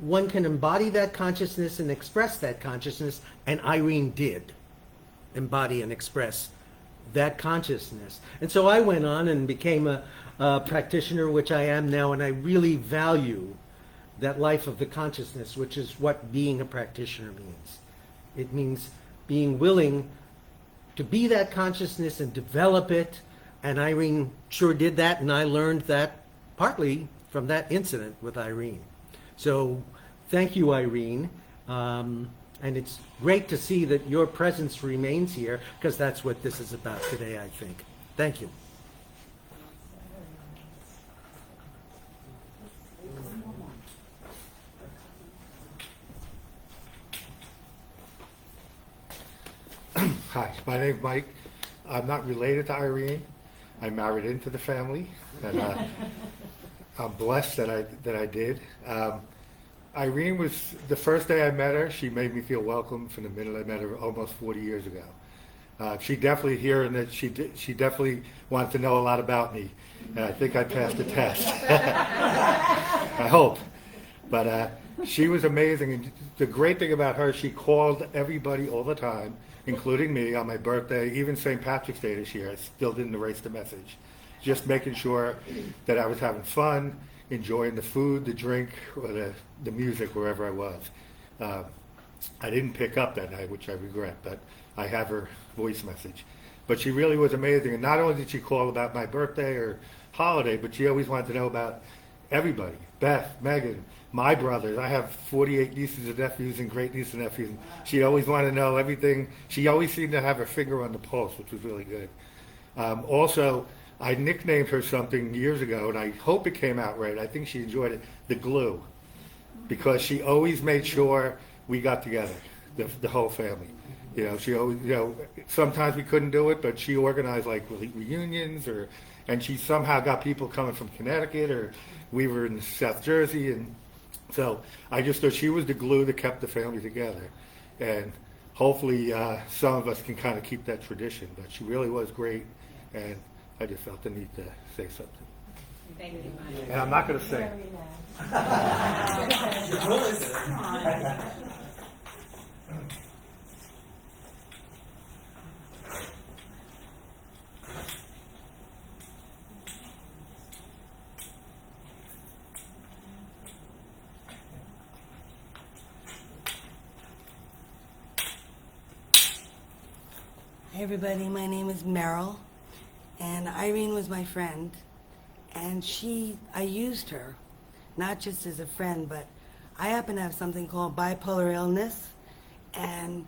one can embody that consciousness and express that consciousness, and Irene did embody and express that consciousness. And so I went on and became a practitioner, which I am now, and I really value that life of the consciousness, which is what being a practitioner means. It means being willing to be that consciousness and develop it. And Irene sure did that, and I learned that partly from that incident with Irene. So thank you, Irene. And it's great to see that your presence remains here, because that's what this is about today, I think. Thank you. Hi, my name's Mike. I'm not related to Irene. I married into the family, and I'm blessed that I did. Irene was the first day I met her. She made me feel welcome from the minute I met her almost 40 years ago. She definitely here, and that she definitely wanted to know a lot about me, and I think I passed the test. I hope, but she was amazing. And the great thing about her, she called everybody all the time, including me, on my birthday, even St. Patrick's Day this year. I still didn't erase the message, just making sure that I was having fun, enjoying the food, the drink, or the music wherever I was. I didn't pick up that night, which I regret, but I have her voice message. But she really was amazing, and not only did she call about my birthday or holiday, but she always wanted to know about everybody. Beth, Megan, my brothers. I have 48 nieces and nephews and great nieces and nephews. She always wanted to know everything. She always seemed to have her finger on the pulse, which was really good. Also, I nicknamed her something years ago, and I hope it came out right. I think she enjoyed it, the glue, because she always made sure we got together, the whole family. You know, she always, sometimes we couldn't do it, but she organized like reunions, and she somehow got people coming from Connecticut, or we were in South Jersey, and so I just thought she was the glue that kept the family together. And hopefully some of us can kind of keep that tradition, but she really was great, and I just felt the need to say something. Thank you, Mike. And I'm not going to sing. Hey everybody, my name is Meryl, and Irene was my friend, and I used her, not just as a friend, but I happen to have something called bipolar illness, and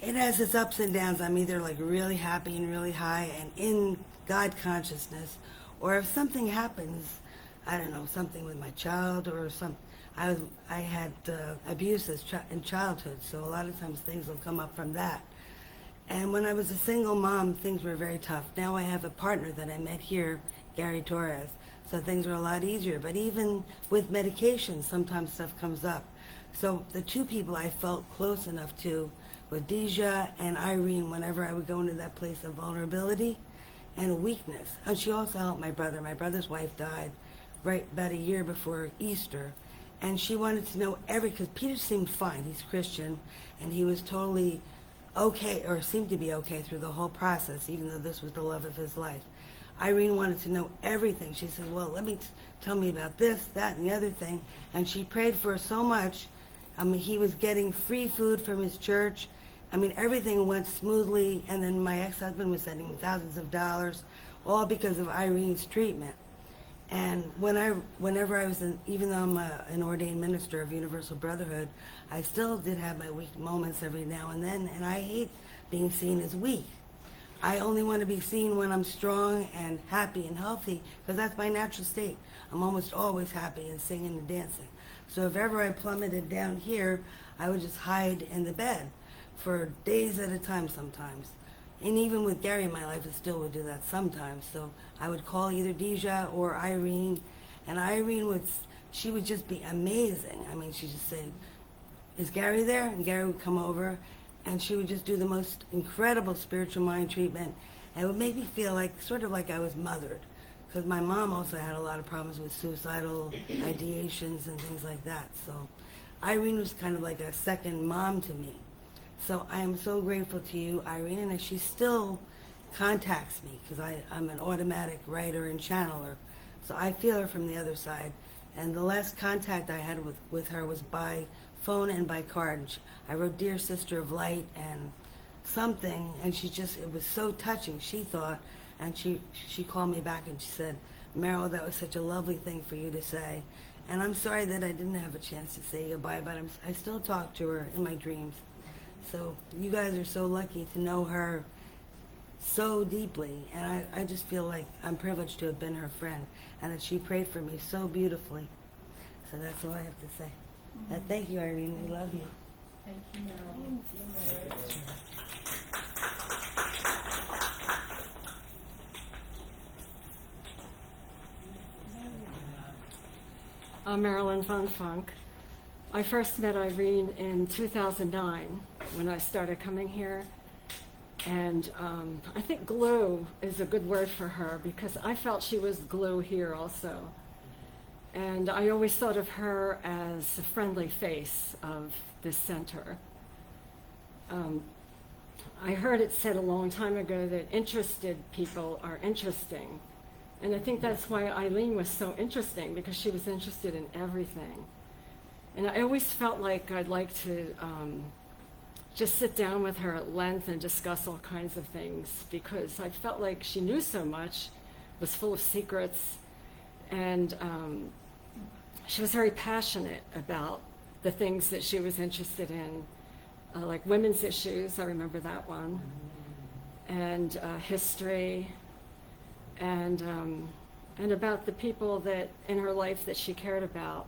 it has its ups and downs. I'm either like really happy and really high and in God consciousness, or if something happens, I don't know, something with my child or I had abuse in childhood, so a lot of times things will come up from that. And when I was a single mom, things were very tough. Now I have a partner that I met here, Gary Torres, so things are a lot easier. But even with medication, sometimes stuff comes up. So the two people I felt close enough to were Deja and Irene whenever I would go into that place of vulnerability and weakness. And she also helped my brother. My brother's wife died right about a year before Easter. And she wanted to know because Peter seemed fine. He's Christian, and he was totally okay, or seemed to be okay through the whole process, even though this was the love of his life. Irene wanted to know everything. She said, well, let me tell me about this, that, and the other thing. And she prayed for so much. I mean, he was getting free food from his church. I mean, everything went smoothly. And then my ex-husband was sending me thousands of dollars, all because of Irene's treatment. And whenever I was even though I'm an ordained minister of Universal Brotherhood, I still did have my weak moments every now and then, and I hate being seen as weak. I only want to be seen when I'm strong and happy and healthy, because that's my natural state. I'm almost always happy and singing and dancing. So if ever I plummeted down here, I would just hide in the bed for days at a time sometimes. And even with Gary in my life, I still would do that sometimes. So I would call either Deja or Irene, and Irene would just be amazing. I mean, she'd just say, is Gary there? And Gary would come over, and she would just do the most incredible spiritual mind treatment. And it would make me feel like, sort of like I was mothered. Because my mom also had a lot of problems with suicidal ideations and things like that. So Irene was kind of like a second mom to me. So I am so grateful to you, Irene, and she still contacts me because I'm an automatic writer and channeler. So I feel her from the other side. And the last contact I had with her was by phone and by card. I wrote Dear Sister of Light and something, and it was so touching, she thought, and she called me back and she said, Meryl, that was such a lovely thing for you to say. And I'm sorry that I didn't have a chance to say goodbye, but I still talk to her in my dreams. So you guys are so lucky to know her so deeply, and I just feel like I'm privileged to have been her friend, and that she prayed for me so beautifully. So that's all I have to say. Thank you, Irene. We love you. Thank you, Meryl. I'm Marilyn Von Funk. I first met Irene in 2009 when I started coming here. And I think glue is a good word for her because I felt she was glue here also. And I always thought of her as the friendly face of this center. I heard it said a long time ago that interested people are interesting. And I think that's why Eileen was so interesting, because she was interested in everything. And I always felt like I'd like to just sit down with her at length and discuss all kinds of things, because I felt like she knew so much, was full of secrets, and she was very passionate about the things that she was interested in, like women's issues, I remember that one, and history, and about the people that in her life that she cared about.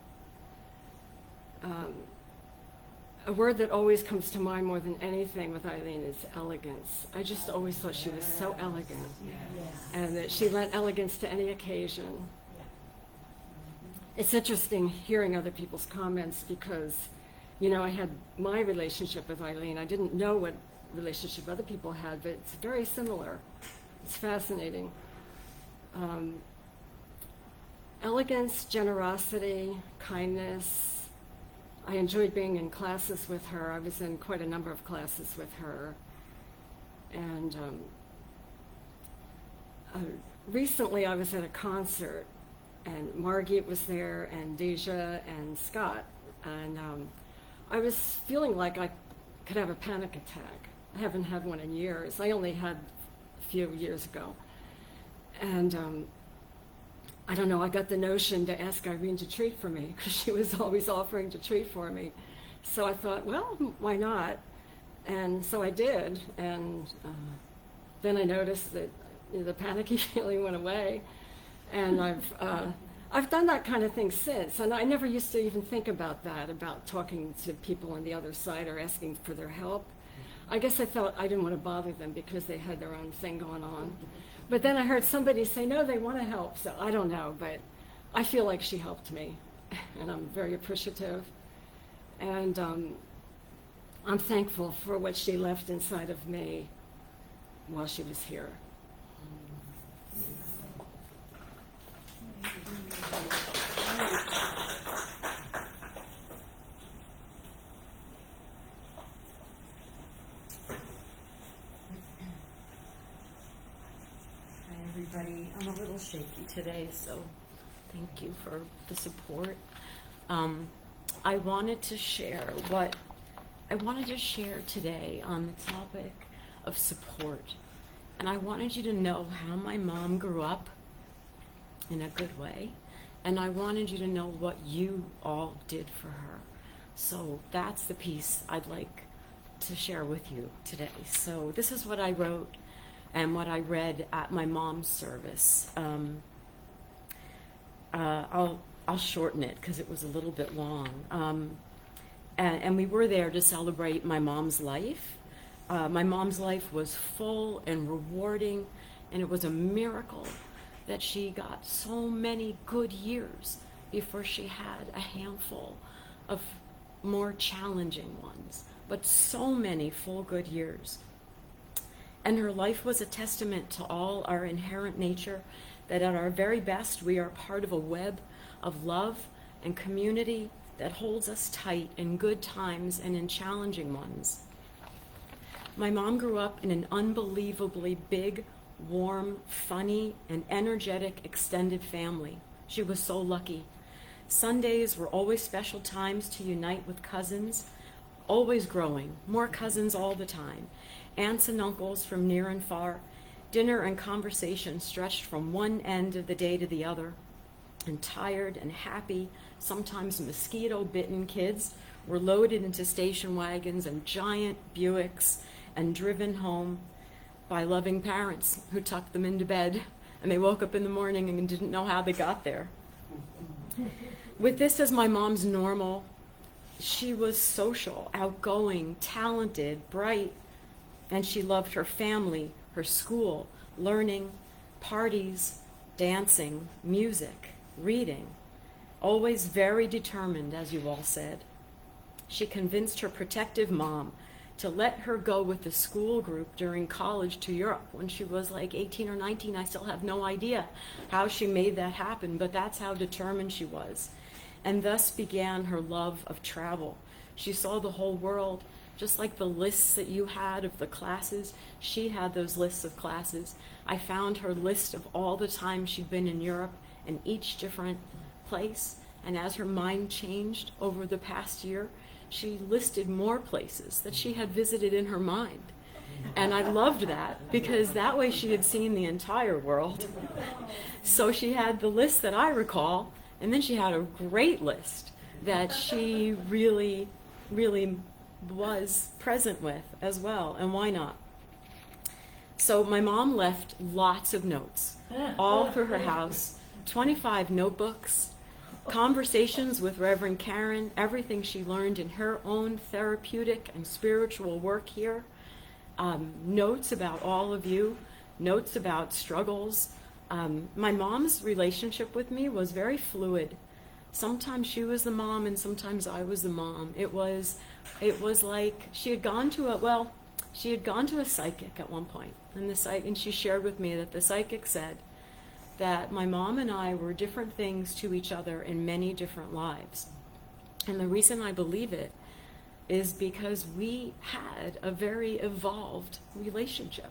A word that always comes to mind more than anything with Eileen is elegance. I just always thought she was so elegant, and that she lent elegance to any occasion. It's interesting hearing other people's comments because, you know, I had my relationship with Eileen. I didn't know what relationship other people had, but it's very similar. It's fascinating. Elegance, generosity, kindness. I enjoyed being in classes with her. I was in quite a number of classes with her. And recently I was at a concert, and Margit was there, and Deja, and Scott. And I was feeling like I could have a panic attack. I haven't had one in years. I only had a few years ago. And I don't know, I got the notion to ask Irene to treat for me, because she was always offering to treat for me. So I thought, well, why not? And so I did, and then I noticed that, you know, the panicky feeling went away. And I've done that kind of thing since, and I never used to even think about that, about talking to people on the other side or asking for their help. I guess I thought I didn't want to bother them because they had their own thing going on. But then I heard somebody say, no, they want to help, so I don't know, but I feel like she helped me, and I'm very appreciative. And I'm thankful for what she left inside of me while she was here. Everybody, I'm a little shaky today, so thank you for the support. I wanted to share today on the topic of support, and I wanted you to know how my mom grew up in a good way, and I wanted you to know what you all did for her. So that's the piece I'd like to share with you today. So this is what I wrote and what I read at my mom's service. I'll shorten it because it was a little bit long. And we were there to celebrate my mom's life. My mom's life was full and rewarding, and it was a miracle that she got so many good years before she had a handful of more challenging ones, but so many full good years. And her life was a testament to all our inherent nature, that at our very best we are part of a web of love and community that holds us tight in good times and in challenging ones. My mom grew up in an unbelievably big, warm, funny, and energetic extended family. She was so lucky. Sundays were always special times to unite with cousins, always growing, more cousins all the time. Aunts and uncles from near and far. Dinner and conversation stretched from one end of the day to the other. And tired and happy, sometimes mosquito-bitten kids were loaded into station wagons and giant Buicks and driven home by loving parents who tucked them into bed, and they woke up in the morning and didn't know how they got there. With this as my mom's normal, she was social, outgoing, talented, bright, and she loved her family, her school, learning, parties, dancing, music, reading. always very determined, as you all said. She convinced her protective mom to let her go with the school group during college to Europe when she was like 18 or 19. I still have no idea how she made that happen, but that's how determined she was. And thus began her love of travel. She saw the whole world, just like the lists that you had of the classes. She had those lists of classes. I found her list of all the times she'd been in Europe and each different place. And as her mind changed over the past year, she listed more places that she had visited in her mind. And I loved that, because that way she had seen the entire world. So she had the list that I recall, and then she had a great list that she really, really was present with as well, and why not? So my mom left lots of notes all through her house, 25 notebooks, conversations with Reverend Karen, everything she learned in her own therapeutic and spiritual work here, notes about all of you, notes about struggles. My mom's relationship with me was very fluid. Sometimes she was the mom and sometimes I was the mom. It was like she had gone to a psychic at one point, and she shared with me that the psychic said that my mom and I were different things to each other in many different lives. And the reason I believe it is because we had a very evolved relationship.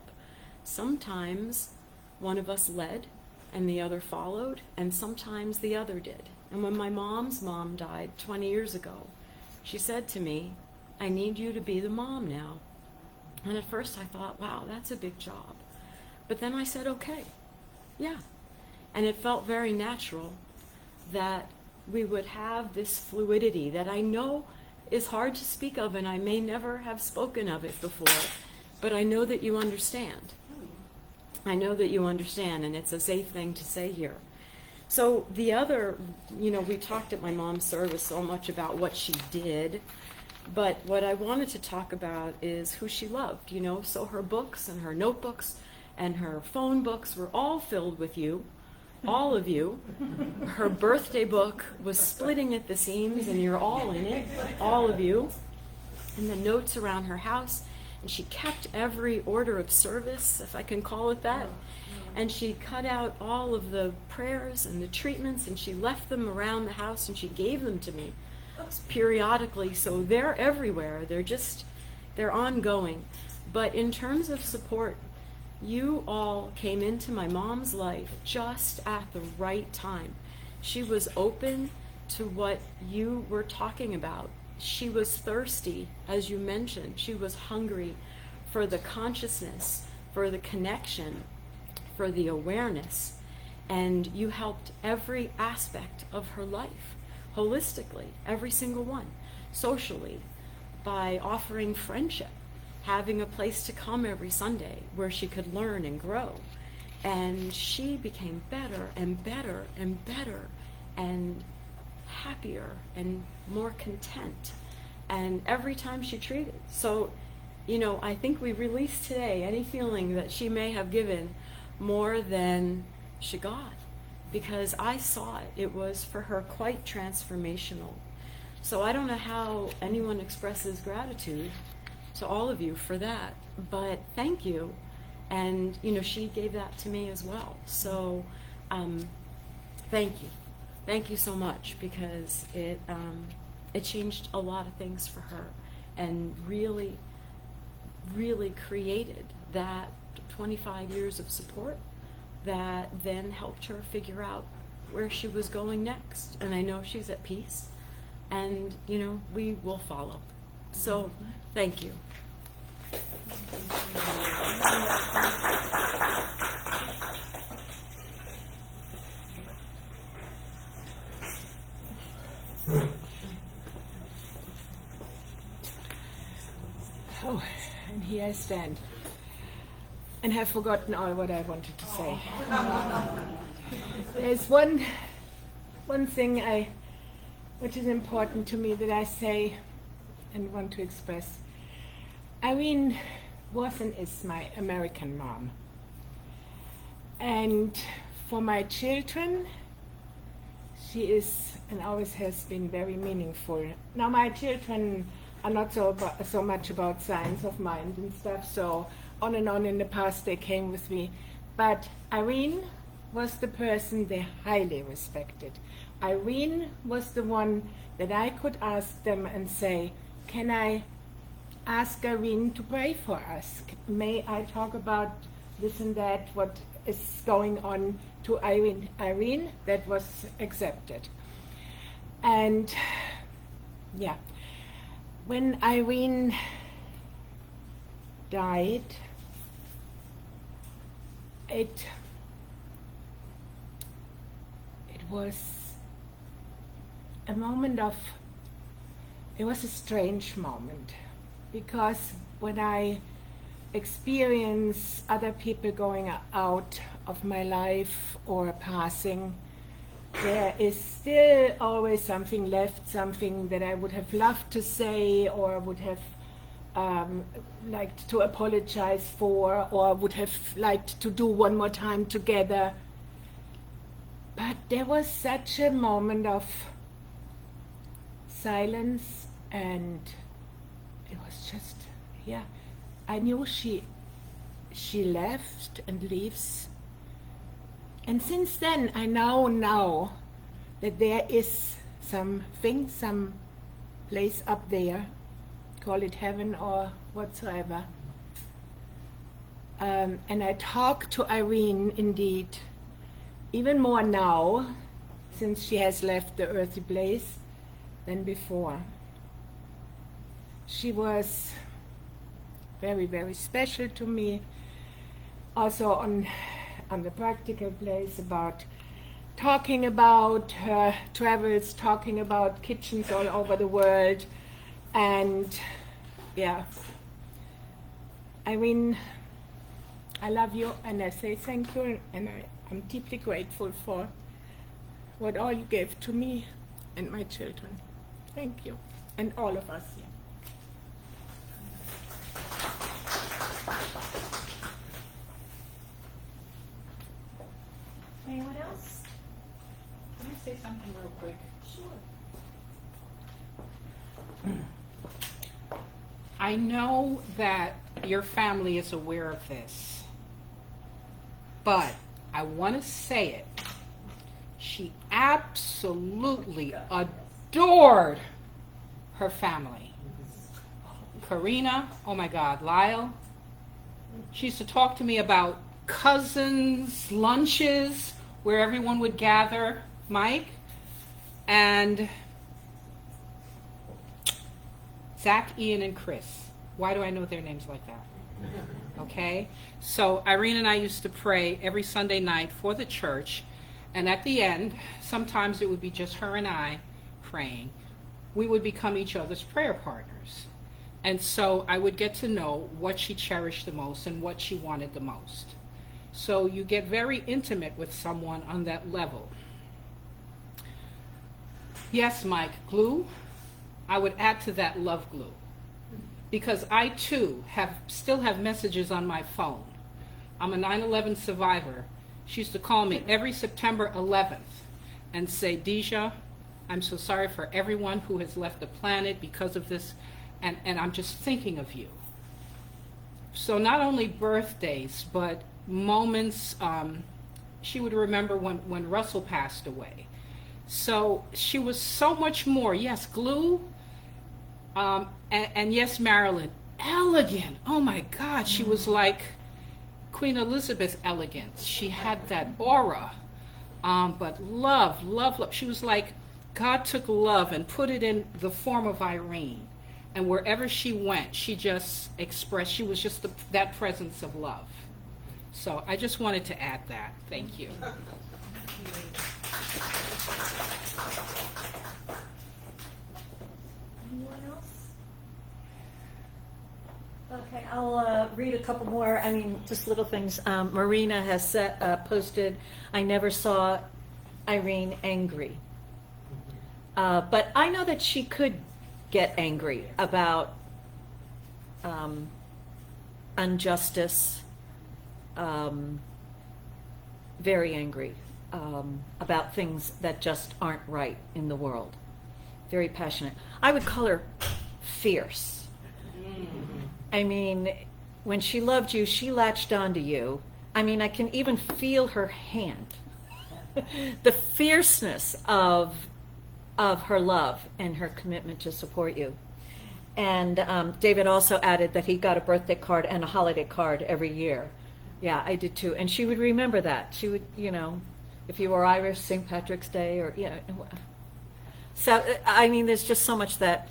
Sometimes one of us led and the other followed, and sometimes the other did. And when my mom's mom died 20 years ago, she said to me, "I need you to be the mom now." And at first I thought, wow, that's a big job. But then I said, okay, yeah. And it felt very natural that we would have this fluidity that I know is hard to speak of, and I may never have spoken of it before, but I know that you understand. I know that you understand, and it's a safe thing to say here. So the other, we talked at my mom's service so much about what she did, but what I wanted to talk about is who she loved, So her books and her notebooks and her phone books were all filled with you. All of you. Her birthday book was splitting at the seams, and you're all in it, all of you. And the notes around her house, and she kept every order of service, if I can call it that. And she cut out all of the prayers and the treatments, and she left them around the house, and she gave them to me periodically. So they're everywhere. They're ongoing. But in terms of support, you all came into my mom's life just at the right time. She was open to what you were talking about. She was thirsty, as you mentioned. She was hungry for the consciousness, for the connection, for the awareness. And you helped every aspect of her life, holistically, every single one, socially, by offering friendship, having a place to come every Sunday where she could learn and grow. And she became better and better and better and happier and more content. And every time she treated. So, I think we released today any feeling that she may have given more than she got, because I saw it. It was for her quite transformational. So I don't know how anyone expresses gratitude to all of you for that, but thank you. And she gave that to me as well. So thank you so much, because it changed a lot of things for her, and really created that 25 years of support that then helped her figure out where she was going next. And I know she's at peace, and we will follow. So thank you. Oh, and here I stand, and have forgotten all what I wanted to say. There's one thing which is important to me that I say and want to express. Irene was and is my American mom. And for my children, she is and always has been very meaningful. Now my children are not so much about science of mind and stuff, so on and on in the past they came with me. But Irene was the person they highly respected. Irene was the one that I could ask them and say, can I ask Irene to pray for us? May I talk about this and that, what is going on to Irene? Irene, that was accepted. And yeah, when Irene died, it was a moment of, it was a strange moment, because when I experience other people going out of my life or passing, there is still always something left, something that I would have loved to say or would have liked to apologize for or would have liked to do one more time together. But there was such a moment of silence, and it was just, yeah, I knew she left and leaves. And since then, I now know that there is something, some place up there, call it heaven or whatsoever. And I talk to Irene, indeed, even more now, since she has left the earthly place, than before. She was very, very special to me. Also on the practical place, about talking about her travels, talking about kitchens all over the world. And yeah, Irene, I love you and I say thank you, and I'm deeply grateful for what all you gave to me and my children. Thank you, and all of us here. Anyone else? Can I say something real quick? Sure. I know that your family is aware of this, but I want to say it. She absolutely adored her family. Karina, oh my God, Lyle. She used to talk to me about cousins, lunches, where everyone would gather, Mike, and Zach, Ian, and Chris. Why do I know their names like that? Okay? So Irene and I used to pray every Sunday night for the church, and at the end, sometimes it would be just her and I praying. We would become each other's prayer partners. And so I would get to know what she cherished the most and what she wanted the most. So you get very intimate with someone on that level. Yes, Mike, glue. I would add to that love glue, because I too still have messages on my phone. I'm a 9/11 survivor. She used to call me every September 11th and say, Deja, I'm so sorry for everyone who has left the planet because of this, and I'm just thinking of you. So not only birthdays, but moments. She would remember when Russell passed away. So she was so much more. Yes, glue. And yes, Marilyn, elegant. Oh my God, she was like Queen Elizabeth elegant. She had that aura. But love, love, love. She was like, God took love and put it in the form of Irene. And wherever she went, she just expressed, she was just that presence of love. So I just wanted to add that. Thank you. Anyone else? Okay, I'll read a couple more. I mean, just little things. Marina has posted, I never saw Irene angry. But I know that she could get angry about injustice, very angry. about things that just aren't right in the world. Very passionate. I would call her fierce. I mean, when she loved you, she latched onto you. I mean, I can even feel her hand. The fierceness of her love and her commitment to support you. And David also added that he got a birthday card and a holiday card every year. Yeah, I did too. And she would remember that. She would, you know, if you were Irish, St. Patrick's Day, or, you know. So, I mean, there's just so much that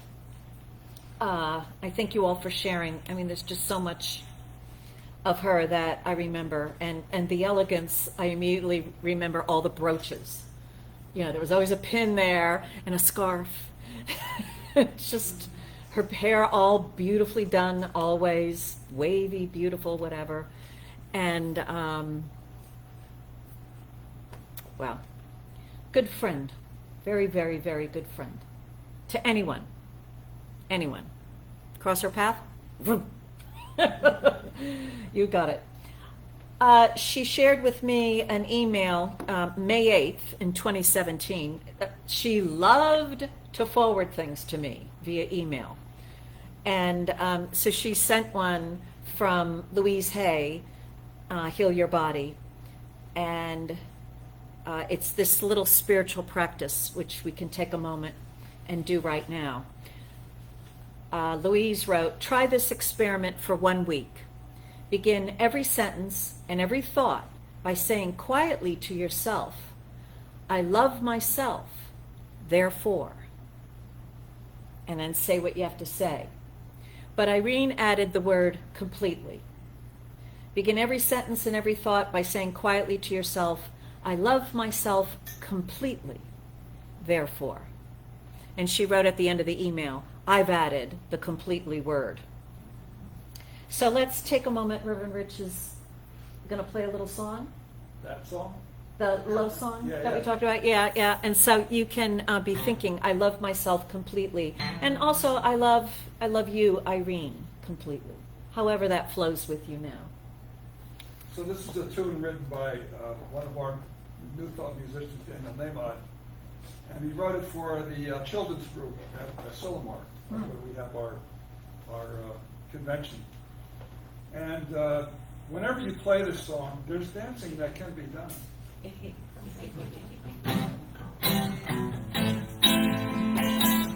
I thank you all for sharing. I mean, there's just so much of her that I remember. And the elegance, I immediately remember all the brooches. You know, there was always a pin there and a scarf. It's just her hair all beautifully done, always wavy, beautiful, whatever. And, well, good friend. Very, very, very good friend. To anyone. Anyone. Cross her path? Vroom. You got it. She shared with me an email May 8th in 2017. She loved to forward things to me via email. And so she sent one from Louise Hay, Heal Your Body. And it's this little spiritual practice, which we can take a moment and do right now. Louise wrote, try this experiment for 1 week. Begin every sentence and every thought by saying quietly to yourself, I love myself, therefore. And then say what you have to say. But Irene added the word completely. Begin every sentence and every thought by saying quietly to yourself, I love myself completely, therefore. And she wrote at the end of the email, I've added the completely word. So let's take a moment. Reverend Rich is going to play a little song. That song? The love song Yeah, that we yeah. talked about? Yeah, yeah. And so you can be thinking, I love myself completely. And also, I love you, Irene, completely. However that flows with you now. So this is a tune written by one of our New Thought musicians, Daniel Nahmod, and he wrote it for the children's group at Sillamar, where we have our convention. And whenever you play this song, there's dancing that can be done.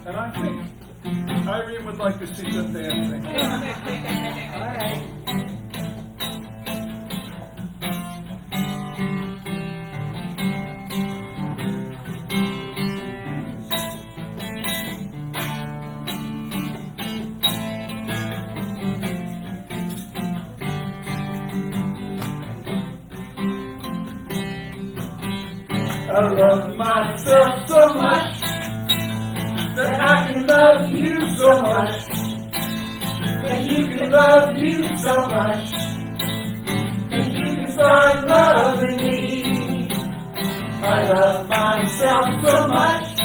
And I think Irene would like to see some dancing. All right. I love myself so much that I can love you so much, that you can love you so much, that you can start loving me. I love myself so much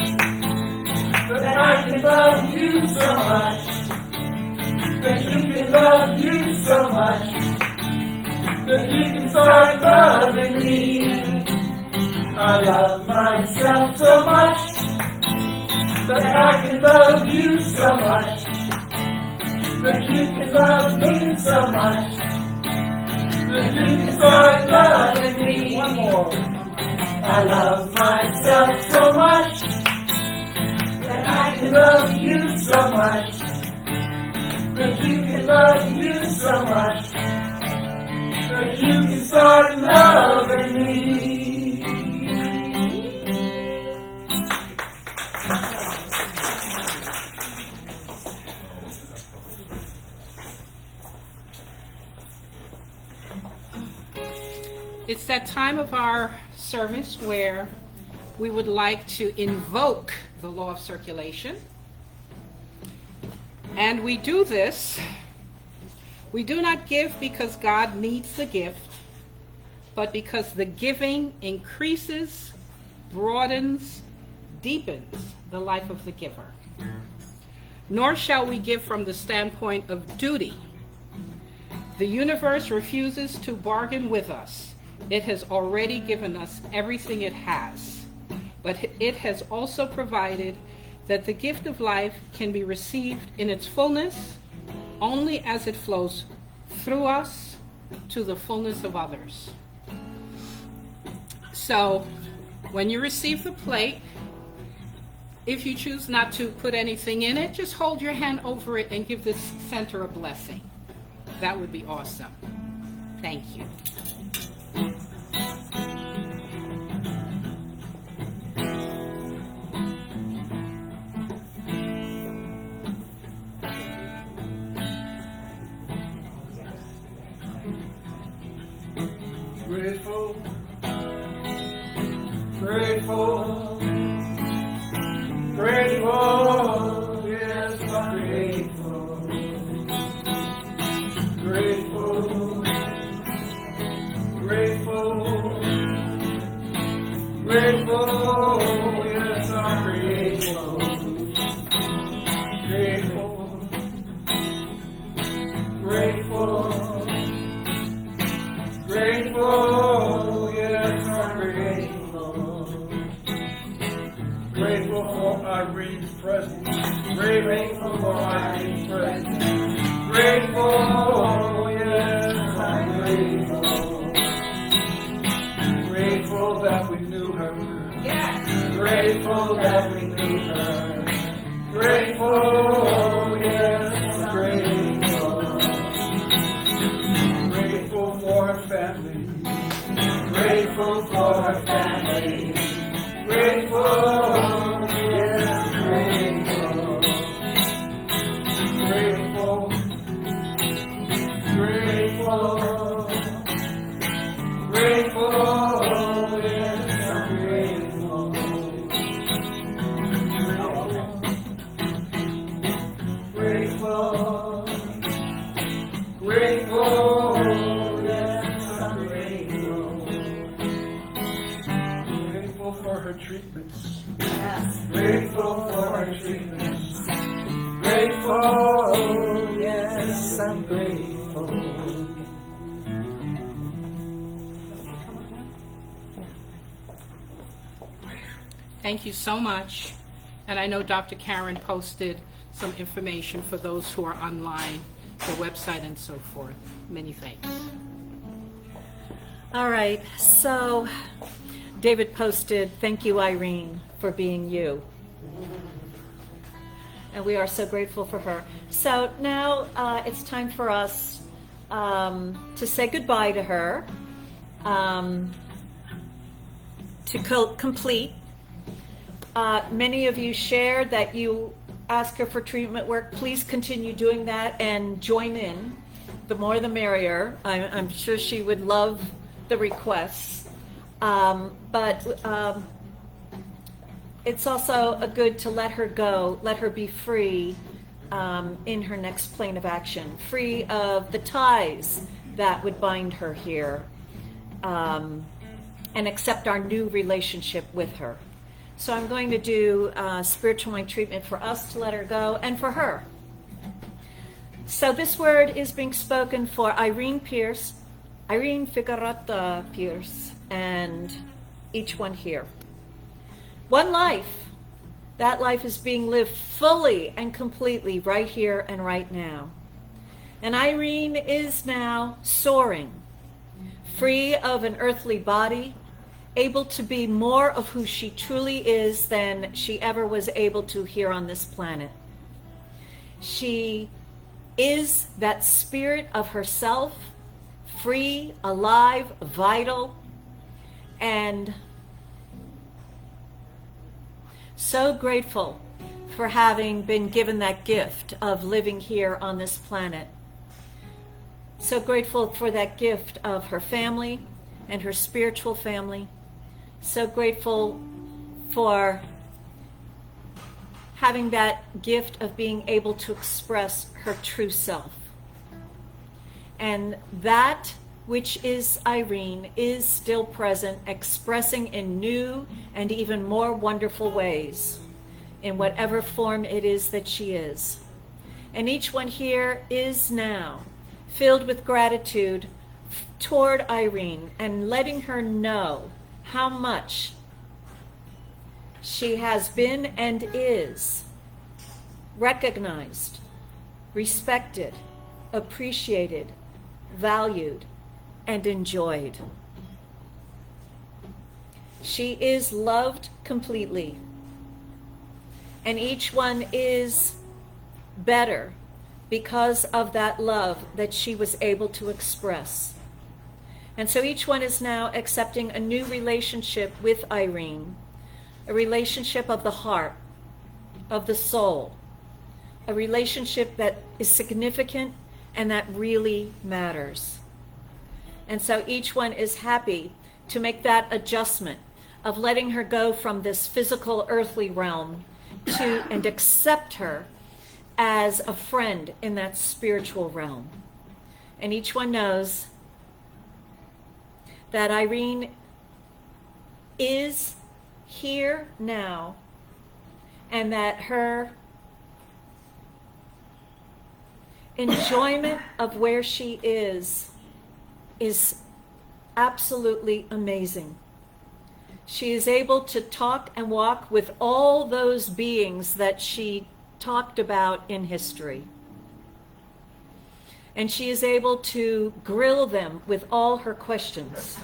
that I can love you so much, that you can love you so much, that you can start loving me. I love myself so much that I can love you so much, that you can love me so much, that you can start loving me. One more. I love myself so much that I can love you so much, that you can love you so much, that you can start loving me. It's that time of our service where we would like to invoke the law of circulation. And we do this. We do not give because God needs the gift, but because the giving increases, broadens, deepens the life of the giver. Nor shall we give from the standpoint of duty. The universe refuses to bargain with us. It has already given us everything it has, but it has also provided that the gift of life can be received in its fullness only as it flows through us to the fullness of others. So, when you receive the plate, if you choose not to put anything in it, just hold your hand over it and give this center a blessing. That would be awesome. Thank you. Grateful, grateful, grateful, yes, I'm grateful. Grateful, grateful, grateful, yes, I'm grateful. Grateful, grateful. Grateful, yes, I'm grateful. Grateful for Irene's presence. Grateful for Irene's presence. Grateful, yes, I'm grateful. Grateful that we knew her. Yes. Grateful that we knew her. Grateful, yes, I'm grateful. Grateful for her family. Grateful for her family. Grateful, yes, grateful. Grateful, grateful, grateful, yes, I'm grateful. Grateful, grateful, yes, I'm grateful. Grateful for her treatments. Yes. Grateful for her treatments. Grateful, yes, I'm grateful. Thank you so much. And I know Dr. Karen posted some information for those who are online, the website and so forth. Many thanks. All right, so David posted, "Thank you, Irene, for being you." And we are so grateful for her. So now it's time for us to say goodbye to her, to complete. Many of you shared that you ask her for treatment work. Please continue doing that and join in. The more the merrier. I'm sure she would love the requests. But it's also good to let her go, let her be free in her next plane of action, free of the ties that would bind her here, and accept our new relationship with her. So I'm going to do spiritual mind treatment for us to let her go and for her. So this word is being spoken for Irene Pearse, Irene Figueroa Pearse, and each one here. One life. That life is being lived fully and completely right here and right now. And Irene is now soaring, free of an earthly body, able to be more of who she truly is than she ever was able to here on this planet. She is that spirit of herself, free, alive, vital, and so grateful for having been given that gift of living here on this planet. So grateful for that gift of her family and her spiritual family. So grateful for having that gift of being able to express her true self. And that which is Irene is still present, expressing in new and even more wonderful ways in whatever form it is that she is. And each one here is now filled with gratitude toward Irene and letting her know how much she has been and is recognized, respected, appreciated, valued, and enjoyed. She is loved completely, and each one is better because of that love that she was able to express. And so each one is now accepting a new relationship with Irene, a relationship of the heart, of the soul, a relationship that is significant and that really matters. And so each one is happy to make that adjustment of letting her go from this physical earthly realm to and accept her as a friend in that spiritual realm. And each one knows that Irene is here now, and that her enjoyment of where she is absolutely amazing. She is able to talk and walk with all those beings that she talked about in history. And she is able to grill them with all her questions.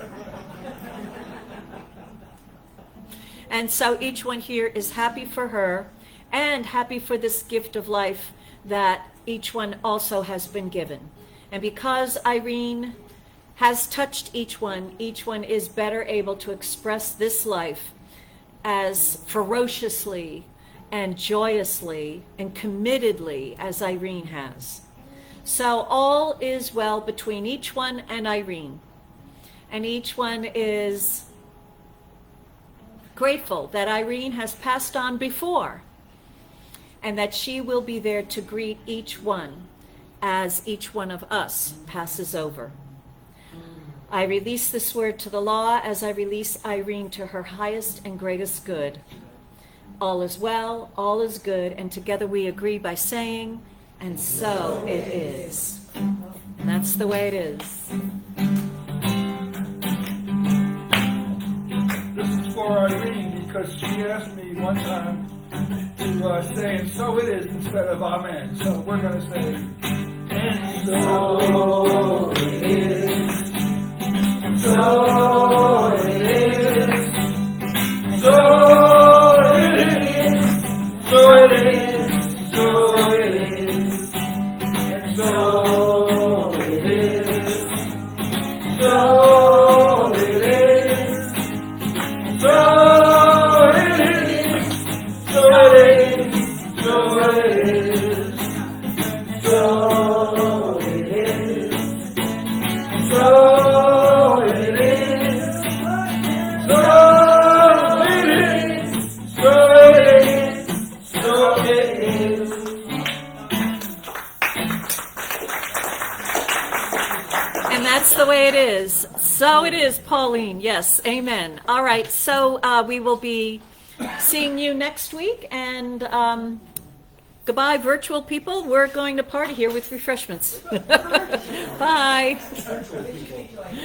And so each one here is happy for her and happy for this gift of life that each one also has been given. And because Irene has touched each one is better able to express this life as ferociously and joyously and committedly as Irene has. So all is well between each one and Irene. And each one is grateful that Irene has passed on before, and that she will be there to greet each one as each one of us passes over. I release this word to the law as I release Irene to her highest and greatest good. All is well, all is good, and together we agree by saying, and so it is. And that's the way it is. This is for Irene because she asked me one time to say, and so it is, instead of amen. So we're going to say, and so it is. So it is. So it is. So it is. So it is. And so it is. So it is. So it is. So it is. So it is. So it is. So it is. And that's the way it is. So it is, Pauline. Yes, amen. All right, so we will be seeing you next week. And goodbye, virtual people. We're going to party here with refreshments. Bye.